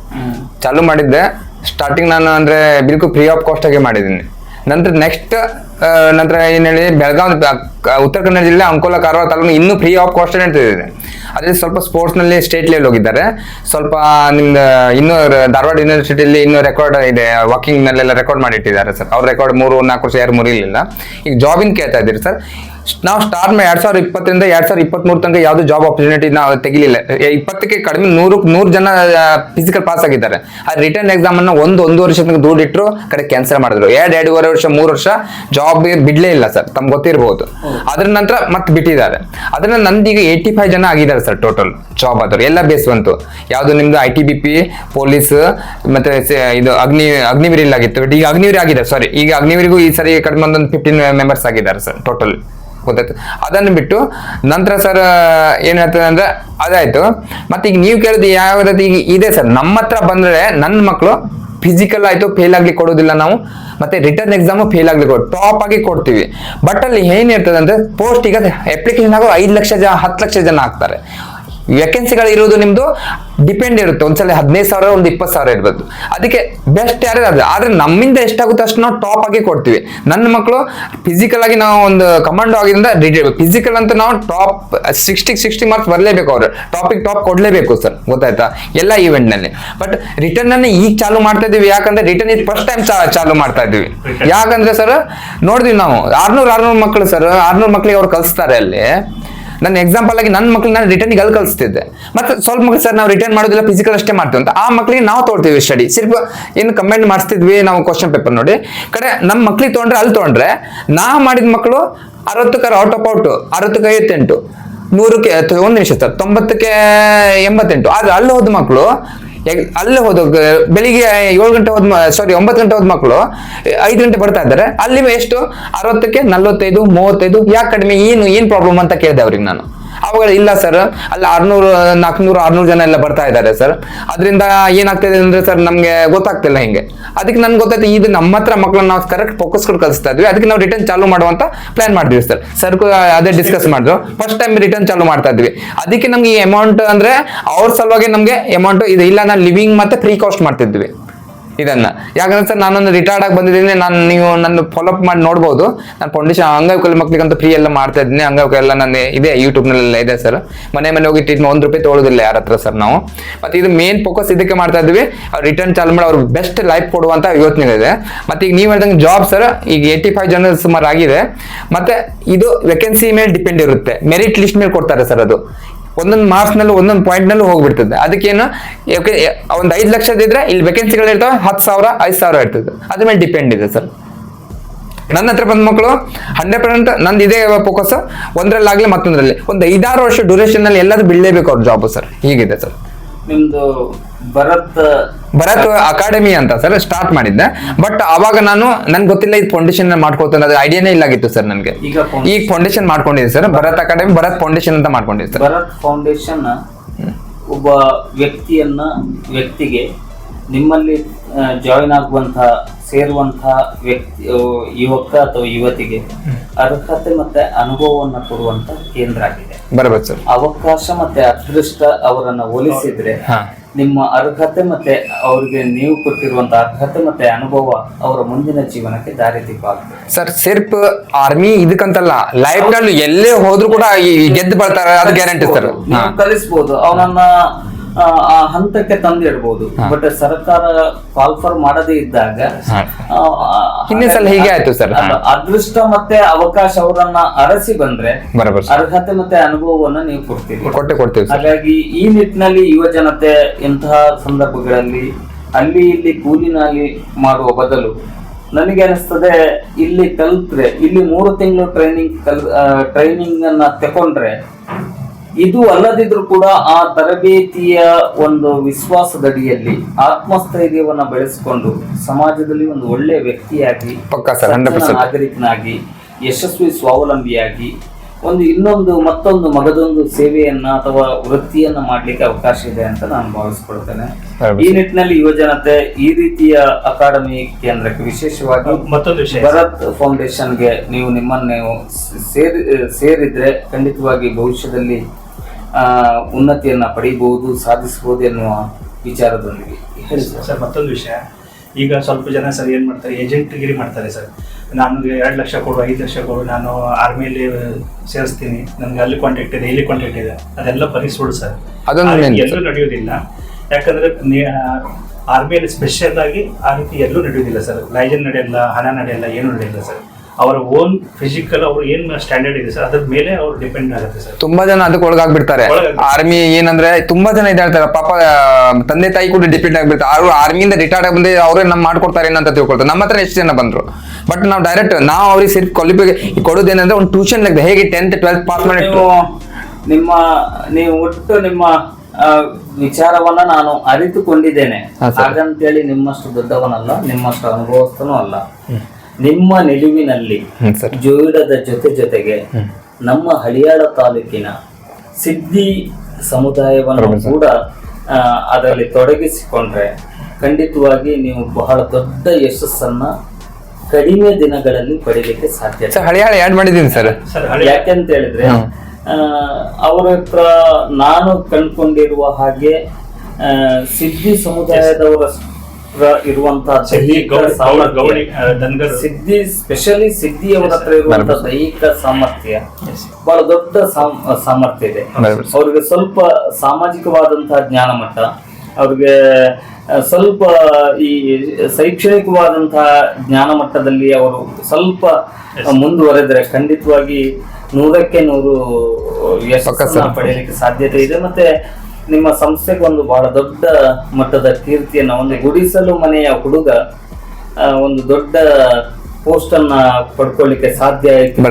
ಚಾಲು ಮಾಡಿದ್ದೆ ಸ್ಟಾರ್ಟಿಂಗ್ ನಾನು ಅಂದ್ರೆ ಬಿಲ್ಕುಲ್ ಫ್ರೀ ಆಫ್ ಕಾಸ್ಟ್ ಆಗಿ ಮಾಡಿದ್ದೀನಿ. ನಂತರ ನಂತರ ಏನ್ ಹೇಳಿ, ಬೆಳಗಾವಿ ಉತ್ತರ ಕನ್ನಡ ಜಿಲ್ಲೆ ಅಂಕೋಲಾ ಕಾರವಾರ ತಾಲೂಕು ಇನ್ನೂ ಫ್ರೀ ಆಫ್ ಕಾಸ್ಟ್ ಅಂತಿದೆ. ಅದೇ ಸ್ವಲ್ಪ ಸ್ಪೋರ್ಟ್ಸ್ ನಲ್ಲಿ ಸ್ಟೇಟ್ ಲೆವೆಲ್ ಹೋಗಿದ್ದಾರೆ. ಸ್ವಲ್ಪ ನಿಮ್ದು ಇನ್ನೂ ಧಾರವಾಡ ಯೂನಿವರ್ಸಿಟಿಯಲ್ಲಿ ಇನ್ನೂ ರೆಕಾರ್ಡ್ ಇದೆ, ವಾಕಿಂಗ್ ನಲ್ಲೆಲ್ಲ ರೆಕಾರ್ಡ್ ಮಾಡಿಟ್ಟಿದ್ದಾರೆ ಸರ್. ಅವ್ರ ರೆಕಾರ್ಡ್ 3-4 ವರ್ಷ ಯಾರು ಮುರಿಲಿಲ್ಲ. ಈಗ ಜಾಬಿನ ಕೇಳ್ತಾ ಇದ್ದೀರಿ ಸರ್. ನಾವು ಸ್ಟಾರ್ಟ್ ಮಾಡಿ 2020 2023 ತನಕ ಯಾವ್ದು ಜಾಬ್ ಆಪರ್ಚುನಿಟಿ ನಾವು ತೆಗಿಲಿಲ್ಲ. 20ಕ್ಕೆ ಕಡಿಮೆ 100 ಜನ ಫಿಸಿಕಲ್ ಪಾಸ್ ಆಗಿದ್ದಾರೆ. ಆ ರಿಟರ್ನ್ ಎಕ್ಸಾಮ್ ಅನ್ನ 1 ವರ್ಷ ತನಕ ದುಡ್ಡಿಟ್ರು ಕಡೆ ಕ್ಯಾನ್ಸಲ್ ಮಾಡಿದ್ರು. 2.5 ವರ್ಷ 3 ವರ್ಷ ಜಾಬ್ ಬಿಡ್ಲೇ ಇಲ್ಲ ಸರ್, ತಮ್ಗೆ ಗೊತ್ತಿರಬಹುದು. ಅದ್ರ ನಂತರ ಮತ್ತೆ ಬಿಟ್ಟಿದ್ದಾರೆ. ಅದನ್ನ ನಂದೀಗ 85 ಜನ ಆಗಿದ್ದಾರೆ ಸರ್ ಟೋಟಲ್ ಜಾಬ್ ಆದ್ರು. ಎಲ್ಲ ಬೇಸ್ ಬಂತು. ಯಾವ್ದು ನಿಮ್ದು ITBP, ಪೊಲೀಸ್, ಮತ್ತೆ ಇದು ಅಗ್ನಿವೀರ್ ಆಗಿತ್ತು. ಈಗ ಅಗ್ನಿವೀರ್ ಆಗಿದೆ, ಸಾರಿ, ಈಗ ಅಗ್ನಿವೀರಿಗೂ ಈ ಸರಿ ಕಡಿಮೆ ಒಂದು 15 ಮೆಂಬರ್ಸ್ ಆಗಿದ್ದಾರೆ ಸರ್ ಟೋಟಲ್. ಗೊತ್ತಾಯ್ತು. ಅದನ್ನು ಬಿಟ್ಟು ನಂತರ ಸರ್ ಏನ್ ಹೇಳ್ತದೆ ಅಂದ್ರೆ ಅದಾಯ್ತು. ಮತ್ತೆ ಈಗ ನೀವು ಕೇಳಿದ್ರೆ ಯಾವ ರೀತಿ ಈಗ ಇದೆ ಸರ್, ನಮ್ಮ ಹತ್ರ ಬಂದ್ರೆ ನನ್ನ ಮಕ್ಕಳು ಫಿಸಿಕಲ್ ಆಯ್ತು ಫೇಲ್ ಆಗ್ಲಿಕ್ಕೆ ಕೊಡೋದಿಲ್ಲ ನಾವು, ಮತ್ತೆ ರಿಟರ್ನ್ ಎಕ್ಸಾಮು ಫೇಲ್ ಆಗ್ಲಿಕ್ಕೆ ಟಾಪ್ ಆಗಿ ಕೊಡ್ತೀವಿ. ಬಟ್ ಅಲ್ಲಿ ಏನ್ ಇರ್ತದೆ ಅಂದ್ರೆ ಪೋಸ್ಟ್ ಈಗ ಅಪ್ಲಿಕೇಶನ್ ಆಗೋ 5 ಲಕ್ಷ ಜನ 10 ಲಕ್ಷ ಜನ ಆಗ್ತಾರೆ. ವೇಕೆನ್ಸಿಗಳು ಇರೋದು ನಿಮ್ದು ಡಿಪೆಂಡ್ ಇರುತ್ತೆ. ಒಂದ್ಸಲ 15,000 ಒಂದು 20,000 ಇರ್ಬೋದು. ಅದಕ್ಕೆ ಬೆಸ್ಟ್ ಯಾರು ಅದು. ಆದ್ರೆ ನಮ್ಮಿಂದ ಎಷ್ಟಾಗುತ್ತೆ ಅಷ್ಟು ನಾವು ಟಾಪ್ ಆಗಿ ಕೊಡ್ತೀವಿ. ನನ್ನ ಮಕ್ಕಳು ಫಿಸಿಕಲ್ ಆಗಿ ನಾವು ಒಂದು ಕಮಾಂಡೋ ಆಗಿಂದ ಫಿಸಿಕಲ್ ಅಂತ ನಾವು ಟಾಪ್ 60 ಮಾರ್ಕ್ಸ್ ಬರಲೇಬೇಕು. ಅವ್ರು ಟಾಪ್ ಕೊಡ್ಲೇಬೇಕು ಸರ್, ಗೊತ್ತಾಯ್ತಾ, ಎಲ್ಲ ಈವೆಂಟ್ ನಲ್ಲಿ. ಬಟ್ ರಿಟರ್ನ್ ಅನ್ನ ಈಗ ಚಾಲು ಮಾಡ್ತಾ ಇದೀವಿ. ಯಾಕಂದ್ರೆ ರಿಟರ್ನ್ ಇದು ಫಸ್ಟ್ ಟೈಮ್ ಚಾಲು ಮಾಡ್ತಾ ಇದೀವಿ. ಯಾಕಂದ್ರೆ ಸರ್ ನೋಡಿದ್ವಿ ನಾವು 600 ಮಕ್ಕಳು ಸರ್, 600 ಮಕ್ಕಳಿಗೆ ಅವ್ರು ಕಲಿಸ್ತಾರೆ ಅಲ್ಲಿ. ನನ್ನ ಎಕ್ಸಾಂಪಲ್ ಆಗಿ ನನ್ನ ಮಕ್ಳಿಗೆ ನಾನು ರಿಟರ್ನಿಗೆ ಅಲ್ಲಿ ಕಲಿಸ್ತಿದ್ದೆ. ಮತ್ತೆ ಸ್ವಲ್ಪ ಮಕ್ಕಳು ಸರ್ ನಾವು ರಿಟರ್ನ್ ಮಾಡೋದಿಲ್ಲ, ಫಿಸಿಕಲ್ ಅಷ್ಟೇ ಮಾಡ್ತೀವಿ ಅಂತ ಆ ಮಕ್ಕಳಿಗೆ ನಾವು ತೊಗೊಳ್ತೀವಿ ಸ್ಟಡಿ. ಸ್ವಲ್ಪ ಏನು ಕಮೆಂಟ್ ಮಾಡಿಸ್ತಿದ್ವಿ ನಾವು ಕ್ವಶನ್ ಪೇಪರ್ ನೋಡಿ ಕಡೆ ನಮ್ಮ ಮಕ್ಳಿಗೆ ತೊಗೊಂಡ್ರೆ ಅಲ್ಲಿ ತೊಗೊಂಡ್ರೆ ನಾ ಮಾಡಿದ ಮಕ್ಕಳು 60ಕ್ಕೆ ಔಟ್ ಆಫ್ ಔಟ್, 60ಕ್ಕೆ 58, 100ಕ್ಕೆ 1 ನಿಮಿಷ ಸರ್ 90ಕ್ಕೆ 88. ಆದ್ರೆ ಅಲ್ಲಿ ಹೋದ ಮಕ್ಕಳು ಅಲ್ಲೇ ಹೋದ ಬೆಳಿಗ್ಗೆ 9 ಗಂಟೆ ಹೋದ ಮಕ್ಕಳು 5 ಗಂಟೆ ಬರ್ತಾ ಇದ್ದಾರೆ. ಅಲ್ಲಿ ಎಷ್ಟು 60ಕ್ಕೆ 45, 35. ಯಾಕೆ ಕಡಿಮೆ, ಏನ್ ಪ್ರಾಬ್ಲಮ್ ಅಂತ ಕೇಳಿದೆ ಅವ್ರಿಗೆ ನಾನು. ಅವಾಗ ಇಲ್ಲ ಸರ್ ಅಲ್ಲಿ 600 ಜನ ಎಲ್ಲ ಬರ್ತಾ ಇದ್ದಾರೆ ಸರ್. ಅದರಿಂದ ಏನಾಗ್ತಿದೆ ಅಂದ್ರೆ ಸರ್ ನಮ್ಗೆ ಗೊತ್ತಾಗ್ತಿಲ್ಲ ಹಿಂಗೆ. ಅದಕ್ಕೆ ನನ್ಗೆ ಗೊತ್ತಾಯ್ತು ಇದು ನಮ್ಮ ಹತ್ರ ಮಕ್ಕಳನ್ನ ನಾವು ಕರೆಕ್ಟ್ ಫೋಕಸ್ ಕೊಟ್ಟು ಕಲಿಸ್ತಾ ಇದ್ವಿ. ಅದಕ್ಕೆ ನಾವು ರಿಟರ್ನ್ ಚಾಲು ಮಾಡುವಂತ ಪ್ಲಾನ್ ಮಾಡಿದ್ವಿ ಸರ್. ಅದೇ ಡಿಸ್ಕಸ್ ಮಾಡಿದ್ರು. ಫಸ್ಟ್ ಟೈಮ್ ರಿಟರ್ನ್ ಚಾಲು ಮಾಡ್ತಾ ಇದ್ವಿ. ಅದಕ್ಕೆ ನಮ್ಗೆ ಈ ಅಮೌಂಟ್ ಅಂದ್ರೆ ಅವ್ರ ಸಲುವಾಗಿ ನಮ್ಗೆ ಅಮೌಂಟ್ ಇದು ಇಲ್ಲ, ನಾನು ಲಿವಿಂಗ್ ಮತ್ತೆ ಫ್ರೀ ಕಾಸ್ಟ್ ಮಾಡ್ತಿದ್ವಿ ಇದನ್ನ. ಯಾಕಂದ್ರೆ ಸರ್ ನಾನೊಂದು ರಿಟೈರ್ಡ್ ಆಗಿ ಬಂದಿದ್ದೀನಿ. ನೀವು ನನ್ನ ಫಾಲೋಅಪ್ ಮಾಡಿ ನೋಡ್ಬೋದು. ನಾನು ಫೌಂಡೇಶನ್ ಅಂಗವಿಕಲ ಮಕ್ಳಿಗಂತೂ ಫ್ರೀ ಎಲ್ಲ ಮಾಡ್ತಾ ಇದ್ದೀನಿ. ಅಂಗವಿಕಲ ಎಲ್ಲ ನನ್ನ ಇದೆ, ಯೂಟ್ಯೂಬ್ನಲ್ಲೆಲ್ಲ ಇದೆ ಸರ್. ಮನೆ ಹೋಗಿ ಟ್ರೀಟ್ಮೆಂಟ್ 1 ರೂಪಾಯಿ ತೊಗೊಳೋದಿಲ್ಲ ಯಾರ ಹತ್ರ ಸರ್ ನಾವು. ಮತ್ತೆ ಇದು ಮೇನ್ ಫೋಕಸ್ ಇದಕ್ಕೆ ಮಾಡ್ತಾ ಇದ್ವಿ. ಅವ್ರು ರಿಟರ್ನ್ ಚಾಲು ಮಾಡಿ ಅವ್ರಿಗೆ ಬೆಸ್ಟ್ ಲೈಫ್ ಕೊಡುವಂತ ಯೋಚನೆ ಇದೆ. ಮತ್ತೆ ಈಗ ನೀವು ಹೇಳ್ದಂಗೆ ಜಾಬ್ ಸರ್ ಈಗ 85 ಜನ ಸುಮಾರು ಆಗಿದೆ. ಮತ್ತೆ ಇದು ವೇಕೆನ್ಸಿ ಮೇಲೆ ಡಿಪೆಂಡ್ ಇರುತ್ತೆ, ಮೆರಿಟ್ ಲಿಸ್ಟ್ ಮೇಲೆ ಕೊಡ್ತಾರೆ ಸರ್. ಅದು ಒಂದೊಂದು ಮಾರ್ಕ್ಸ್ ನಲ್ಲಿ ಒಂದೊಂದು ಪಾಯಿಂಟ್ ನಲ್ಲಿ ಹೋಗ್ಬಿಡ್ತದೆ. ಅದಕ್ಕೇನು ಒಂದು 5 ಲಕ್ಷದಿದ್ರೆ ಇಲ್ಲಿ ವೇಕೆನ್ಸಿಗಳು ಇರ್ತಾವೆ, 10,000 5,000 ಇರ್ತದೆ. ಅದ್ರ ಮೇಲೆ ಡಿಪೆಂಡ್ ಇದೆ ಸರ್. ನನ್ನ ಹತ್ರ ಬಂದ ಮಕ್ಕಳು 100% ನಂದು ಇದೇ ಫೋಕಸ್, ಒಂದ್ರಲ್ಲಾಗ್ಲಿ ಮತ್ತೊಂದ್ರಲ್ಲಿ ಒಂದು 5-6 ವರ್ಷ ಡ್ಯೂರೇಷನ್ ಅಲ್ಲಿ ಎಲ್ಲರೂ ಬೀಳಲೇಬೇಕು ಅವ್ರ ಜಾಬ್ ಸರ್. ಹೀಗಿದೆ ಸರ್. ನಿಮ್ದು ಭರತ್ ಅಕಾಡೆಮಿ ಅಂತ ಸರ್ ಸ್ಟಾರ್ಟ್ ಮಾಡಿದ್ದೆ. ಬಟ್ ಅವಾಗ ನನ್ಗೆ ಗೊತ್ತಿಲ್ಲ ಇದು ಫೌಂಡೇಶನ್ ಮಾಡ್ಕೊಳ್ತಾನೆ, ಅದು ಐಡಿಯಾನೇ ಇಲ್ಲಾಗಿತ್ತು ಸರ್ ನನಗೆ. ಈಗ ಫೌಂಡೇಶನ್ ಮಾಡ್ಕೊಂಡಿದ್ದೆ sir, Bharat academy, Bharat foundation ಅಂತ ಮಾಡ್ಕೊಂಡಿದ್ದೆ ಸರ್. ಭರತ್ ಫೌಂಡೇಶನ್ ಒಬ್ಬ ವ್ಯಕ್ತಿಗೆ ನಿಮ್ಮಲ್ಲಿ ಜಾಯಿನ್ ಆಗುವಂತಹ ಸೇರುವಂತಹ ವ್ಯಕ್ತಿ, ಯುವಕ ಅಥವಾ ಯುವತಿಗೆ ಅರ್ಹತೆ ಮತ್ತೆ ಅನುಭವವನ್ನು ಕೊಡುವಂತ ಕೇಂದ್ರ ಆಗಿದೆ. ಬರಬಹುದು ಸರ್. ಅವಕಾಶ ಮತ್ತೆ ಅದೃಷ್ಟ ಅವರನ್ನ ಹೋಲಿಸಿದ್ರೆ ನಿಮ್ಮ ಅರ್ಹತೆ ಮತ್ತೆ ಅವರಿಗೆ ನೀವು ಕೊಟ್ಟಿರುವಂತ ಅರ್ಹತೆ ಮತ್ತೆ ಅನುಭವ ಅವರ ಮುಂದಿನ ಜೀವನಕ್ಕೆ ದಾರಿದೀಪ ಆಗ್ತದೆ ಸರ್. ಸಿರ್ಫ್ ಆರ್ಮಿ ಇದಕ್ಕಂತಲ್ಲ, ಲೈಫ್ ನಲ್ಲಿ ಎಲ್ಲೇ ಹೋದ್ರು ಕೂಡ ಗೆದ್ದು ಬರ್ತಾರೆ, ಅದು ಗ್ಯಾರಂಟಿ ಸರ್. ಕಲಿಸಬಹುದು, ಅವನನ್ನ ಆ ಹಂತಕ್ಕೆ ತಂದಿಡ್ಬೋದು. ಬಟ್ ಸರ್ಕಾರ ಕಾಲ್ಫರ್ ಮಾಡದೇ ಇದ್ದಾಗ ಹಿಂದಿನ ಸಲ ಹೀಗೆ ಆಯ್ತು ಸರ್. ಅದೃಷ್ಟ ಮತ್ತೆ ಅವಕಾಶ ಅವರನ್ನ ಅರಸಿ ಬಂದ್ರೆ ಅರ್ಹತೆ ಮತ್ತೆ ಅನುಭವವನ್ನ ನೀವು ಕೊಡ್ತೀವಿ. ಹಾಗಾಗಿ ಈ ನಿಟ್ಟಿನಲ್ಲಿ ಯುವ ಜನತೆ ಇಂತಹ ಸಂದರ್ಭಗಳಲ್ಲಿ ಅಲ್ಲಿ ಇಲ್ಲಿ ಕೂಲಿನಾಲಿ ಮಾಡುವ ಬದಲು ನನಗೆ ಅನಿಸ್ತದೆ ಇಲ್ಲಿ ಕಲ್ತ್ರೆ, ಇಲ್ಲಿ 3 ತಿಂಗಳು ಟ್ರೈನಿಂಗ್ ಅನ್ನ ತಕೊಂಡ್ರೆ, ಇದು ಅಲ್ಲದಿದ್ರು ಕೂಡ ಆ ತರಬೇತಿಯ ಒಂದು ವಿಶ್ವಾಸದಡಿಯಲ್ಲಿ ಆತ್ಮಸ್ಥೈರ್ಯವನ್ನ ಬೆಳೆಸಿಕೊಂಡು ಸಮಾಜದಲ್ಲಿ ಒಂದು ಒಳ್ಳೆಯ ವ್ಯಕ್ತಿಯಾಗಿ, ನಾಗರಿಕನಾಗಿ, ಯಶಸ್ವಿ ಸ್ವಾವಲಂಬಿಯಾಗಿ ಮತ್ತೊಂದು ಮಗದೊಂದು ಸೇವೆಯನ್ನ ಅಥವಾ ವೃತ್ತಿಯನ್ನ ಮಾಡ್ಲಿಕ್ಕೆ ಅವಕಾಶ ಇದೆ ಅಂತ ನಾನು ಭಾವಿಸ್ಕೊಳ್ತೇನೆ. ಈ ನಿಟ್ಟಿನಲ್ಲಿ ಯುವಜನತೆ ಈ ರೀತಿಯ ಅಕಾಡೆಮಿ ಕೇಂದ್ರಕ್ಕೆ, ವಿಶೇಷವಾಗಿ ಮತ್ತೊಂದು ವಿಷಯ, ಭರತ್ ಫೌಂಡೇಶನ್ಗೆ ನಿಮ್ಮನ್ನು ಸೇರಿದ್ರೆ ಖಂಡಿತವಾಗಿ ಭವಿಷ್ಯದಲ್ಲಿ ಉನ್ನತಿಯನ್ನ ಪಡೆಯಬಹುದು, ಸಾಧಿಸಬಹುದು ಎನ್ನುವ ವಿಚಾರದೊಂದಿಗೆ ಹೇಳಿ ಸರ್. ಮತ್ತೊಂದು ವಿಷಯ, ಈಗ ಸ್ವಲ್ಪ ಜನ ಸರ್ ಏನ್ ಮಾಡ್ತಾರೆ, ಏಜೆಂಟ್ಗಿರಿ ಮಾಡ್ತಾರೆ ಸರ್. ನನಗೆ 2 ಲಕ್ಷ ಕೊಡು, 5 ಲಕ್ಷ ಕೊಡು, ನಾನು ಆರ್ಮಿಯಲ್ಲಿ ಸೇರಿಸ್ತೀನಿ, ನನಗೆ ಅಲ್ಲಿ ಕಾಂಟ್ಯಾಕ್ಟ್ ಇದೆ, ಇಲ್ಲಿ ಕಾಂಟ್ಯಾಕ್ಟ್ ಇದೆ, ಅದೆಲ್ಲ ಪರಿಸುಡು ಸರ್. ಎಲ್ಲೂ ನಡೆಯೋದಿಲ್ಲ. ಯಾಕಂದ್ರೆ ಆರ್ಮಿಯಲ್ಲಿ ಸ್ಪೆಷಲ್ ಆಗಿ ಆ ರೀತಿ ಎಲ್ಲೂ ನಡೆಯೋದಿಲ್ಲ ಸರ್. ಲೈಜನ್ ನಡೆಯಲ್ಲ, ಹಣ ನಡೆಯಲ್ಲ, ಏನು ನಡೆಯಲ್ಲ ಸರ್. ಅವರ ಓನ್ ಫಿಸಿಕಲ್ ಅವ್ರು ಏನ್ ಸ್ಟ್ಯಾಂಡರ್ಡ್ ಇದೆ ಸರ್, ಅದ್ರ ಮೇಲೆ ಅವ್ರು ಡಿಪೆಂಡ್ ಆಗುತ್ತೆ ಸರ್. ತುಂಬಾ ಜನ ಅದಕ್ಕೆ ಒಳಗಾಗ್ಬಿಡ್ತಾರೆ. ಆರ್ಮಿ ಏನಂದ್ರೆ ತುಂಬಾ ಜನ ಇದಾಳ್ತಾರೆ ಪಾಪ, ತಂದೆ ತಾಯಿ ಕೂಡ ಡಿಪೆಂಡ್ ಆಗ್ಬಿಡ್ತಾರೆ. ಅವ್ರು ಆರ್ಮಿಯಿಂದ ರಿಟೈರ್ಡ್ ಆಗಿ ಬಂದ್ರೆ ಅವ್ರೇ ಮಾಡ್ಕೊಡ್ತಾರೆ ಅಂತ ತಿಳ್ಕೊಳ್ತಾರೆ. ನಮ್ಮ ಹತ್ರ ಎಷ್ಟು ಜನ ಬಂದ್ರು, ಬಟ್ ನಾವು ಡೈರೆಕ್ಟ್ ಅವ್ರಿಗೆ ಸೇರಿ ಕ್ವಾಲಿಫಿಕೇಶನ್ ಕೊಡೋದೇನಂದ್ರೆ ಒಂದು ಟ್ಯೂಷನ್ ಲೆಕ್ಕ, ಹೇಗೆ 10th 12th ಪಾಸ್ ಮಾಡಿ ನೀವು ಒಟ್ಟು ನಿಮ್ಮ ವಿಚಾರವನ್ನ ನಾನು ಅರಿತುಕೊಂಡಿದ್ದೇನೆ. ಹಾಗಂತೇಳಿ ನಿಮ್ಮಷ್ಟು ದೊಡ್ಡವನಲ್ಲ, ನಿಮ್ಮಷ್ಟು ಅನುಭವಸ್ಥನೂ ಅಲ್ಲ. ನಿಮ್ಮ ನಿಲುವಿನಲ್ಲಿ ಜೋಯಿಡದ ಜೊತೆಗೆ ನಮ್ಮ ಹಳಿಯಾಳ ತಾಲೂಕಿನ ಸಿದ್ದಿ ಸಮುದಾಯವನ್ನು ಕೂಡ ಅದರಲ್ಲಿ ತೊಡಗಿಸಿಕೊಂಡ್ರೆ ಖಂಡಿತವಾಗಿ ನೀವು ಬಹಳ ದೊಡ್ಡ ಯಶಸ್ಸನ್ನ ಕಡಿಮೆ ದಿನಗಳಲ್ಲಿ ಪಡಿಲಿಕ್ಕೆ ಸಾಧ್ಯ. ಹಳಿಯಾಳ ಆಡ್ ಮಾಡಿದ್ದೀನಿ ಸರ್. ಯಾಕೆಂತ ಹೇಳಿದ್ರೆ ಅವರ ಹತ್ರ ನಾನು ಕಂಡುಕೊಂಡಿರುವ ಹಾಗೆ ಸಿದ್ದಿ ಸಮುದಾಯದವರ ಇರುವಂತಹ ಸಿದ್ಧಿಯವರ ಹತ್ರ ಇರುವಂತಹ ದೈಹಿಕ ಸಾಮರ್ಥ್ಯ ಬಹಳ ದೊಡ್ಡ ಸಾಮರ್ಥ್ಯ ಇದೆ. ಅವ್ರಿಗೆ ಸ್ವಲ್ಪ ಸಾಮಾಜಿಕವಾದಂತಹ ಜ್ಞಾನ ಮಟ್ಟ, ಅವ್ರಿಗೆ ಸ್ವಲ್ಪ ಈ ಶೈಕ್ಷಣಿಕವಾದಂತಹ ಜ್ಞಾನ ಮಟ್ಟದಲ್ಲಿ ಅವರು ಸ್ವಲ್ಪ ಮುಂದುವರೆದ್ರೆ ಖಂಡಿತವಾಗಿ 100ಕ್ಕೆ 100 ಯಶಸ್ಸನ್ನು ಪಡೆಯಲಿಕ್ಕೆ ಸಾಧ್ಯತೆ ಇದೆ. ಮತ್ತೆ ನಿಮ್ಮ ಸಂಸ್ಥೆಗೆ ಒಂದು ಬಹಳ ದೊಡ್ಡ ಮಟ್ಟದ ಕೀರ್ತಿಯನ್ನ, ಒಂದು ಗುಡಿಸಲು ಮನೆಯ ಹುಡುಗ ಒಂದು ದೊಡ್ಡ ಪೋಸ್ಟ್ ಅನ್ನ ಪಡ್ಕೊಳ್ಳಿಕ್ಕೆ ಸಾಧ್ಯ ಆಯ್ತು.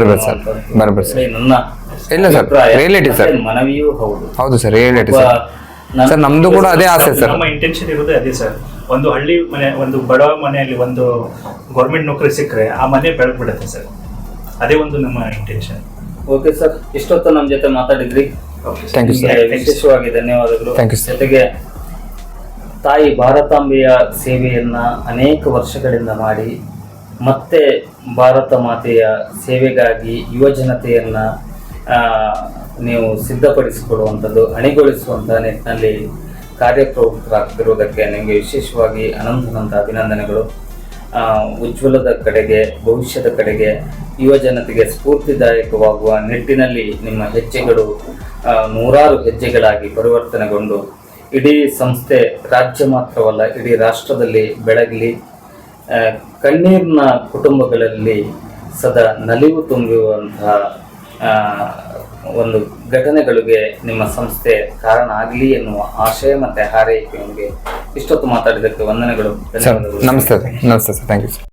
ನನ್ನ ಮನವಿಯೂ ಹೌದು ಸರ್. ನಮ್ದು ಕೂಡ ಅದೇ ಆಸೆ ಸರ್. ನಮ್ಮ ಇಂಟೆನ್ಷನ್ ಇರೋದೇ ಅದೇ ಸರ್. ಒಂದು ಹಳ್ಳಿ ಮನೆ, ಒಂದು ಬಡವ ಮನೆಯಲ್ಲಿ ಒಂದು ಗೌರ್ಮೆಂಟ್ ನೌಕರಿ ಸಿಕ್ಕರೆ ಆ ಮನೆ ಬೆಳಗ್ಬಿಡುತ್ತೆ ಸರ್. ಅದೇ ಒಂದು ನಮ್ಮ ಇಂಟೆನ್ಷನ್. ಓಕೆ ಸರ್, ಇಷ್ಟೊತ್ತು ನಮ್ಮ ಜೊತೆ ಮಾತಾಡಿದ್ರಿ, ವಿಶೇಷವಾಗಿ ಧನ್ಯವಾದಗಳು. ಜೊತೆಗೆ ತಾಯಿ ಭಾರತಾಂಬೆಯ ಸೇವೆಯನ್ನ ಅನೇಕ ವರ್ಷಗಳಿಂದ ಮಾಡಿ ಮತ್ತೆ ಭಾರತ ಮಾತೆಯ ಸೇವೆಗಾಗಿ ಯುವ ಜನತೆಯನ್ನ ನೀವು ಸಿದ್ಧಪಡಿಸಿಕೊಡುವಂಥದ್ದು, ಅಣಿಗೊಳಿಸುವಂತಹ ನಿಟ್ಟಿನಲ್ಲಿ ಕಾರ್ಯಪ್ರವೃತ್ತರಾಗ್ತಿರುವುದಕ್ಕೆ ನಿಮಗೆ ವಿಶೇಷವಾಗಿ ಅನಂತ ಅಭಿನಂದನೆಗಳು. ಉಜ್ವಲದ ಕಡೆಗೆ, ಭವಿಷ್ಯದ ಕಡೆಗೆ ಯುವ ಜನತೆಗೆ ಸ್ಫೂರ್ತಿದಾಯಕವಾಗುವ ನಿಟ್ಟಿನಲ್ಲಿ ನಿಮ್ಮ ಹೆಜ್ಜೆಗಳು 100 ಹೆಜ್ಜೆಗಳಾಗಿ ಪರಿವರ್ತನೆಗೊಂಡು ಇಡೀ ಸಂಸ್ಥೆ ರಾಜ್ಯ ಮಾತ್ರವಲ್ಲ ಇಡೀ ರಾಷ್ಟ್ರದಲ್ಲಿ ಬೆಳಗಲಿ. ಕಣ್ಣೀರಿನ ಕುಟುಂಬಗಳಲ್ಲಿ ಸದಾ ನಲಿವು ತುಂಬುವಂತಹ ಒಂದು ಘಟನೆಗಳಿಗೆ ನಿಮ್ಮ ಸಂಸ್ಥೆ ಕಾರಣ ಆಗಲಿ ಎನ್ನುವ ಆಶಯ ಮತ್ತೆ ಹಾರೈಕೆಯೊಂದಿಗೆ ಇಷ್ಟೊತ್ತು ಮಾತಾಡಿದ್ದಕ್ಕೆ ವಂದನೆಗಳು. ನಮಸ್ತೆ ಸರ್. Thank you sir.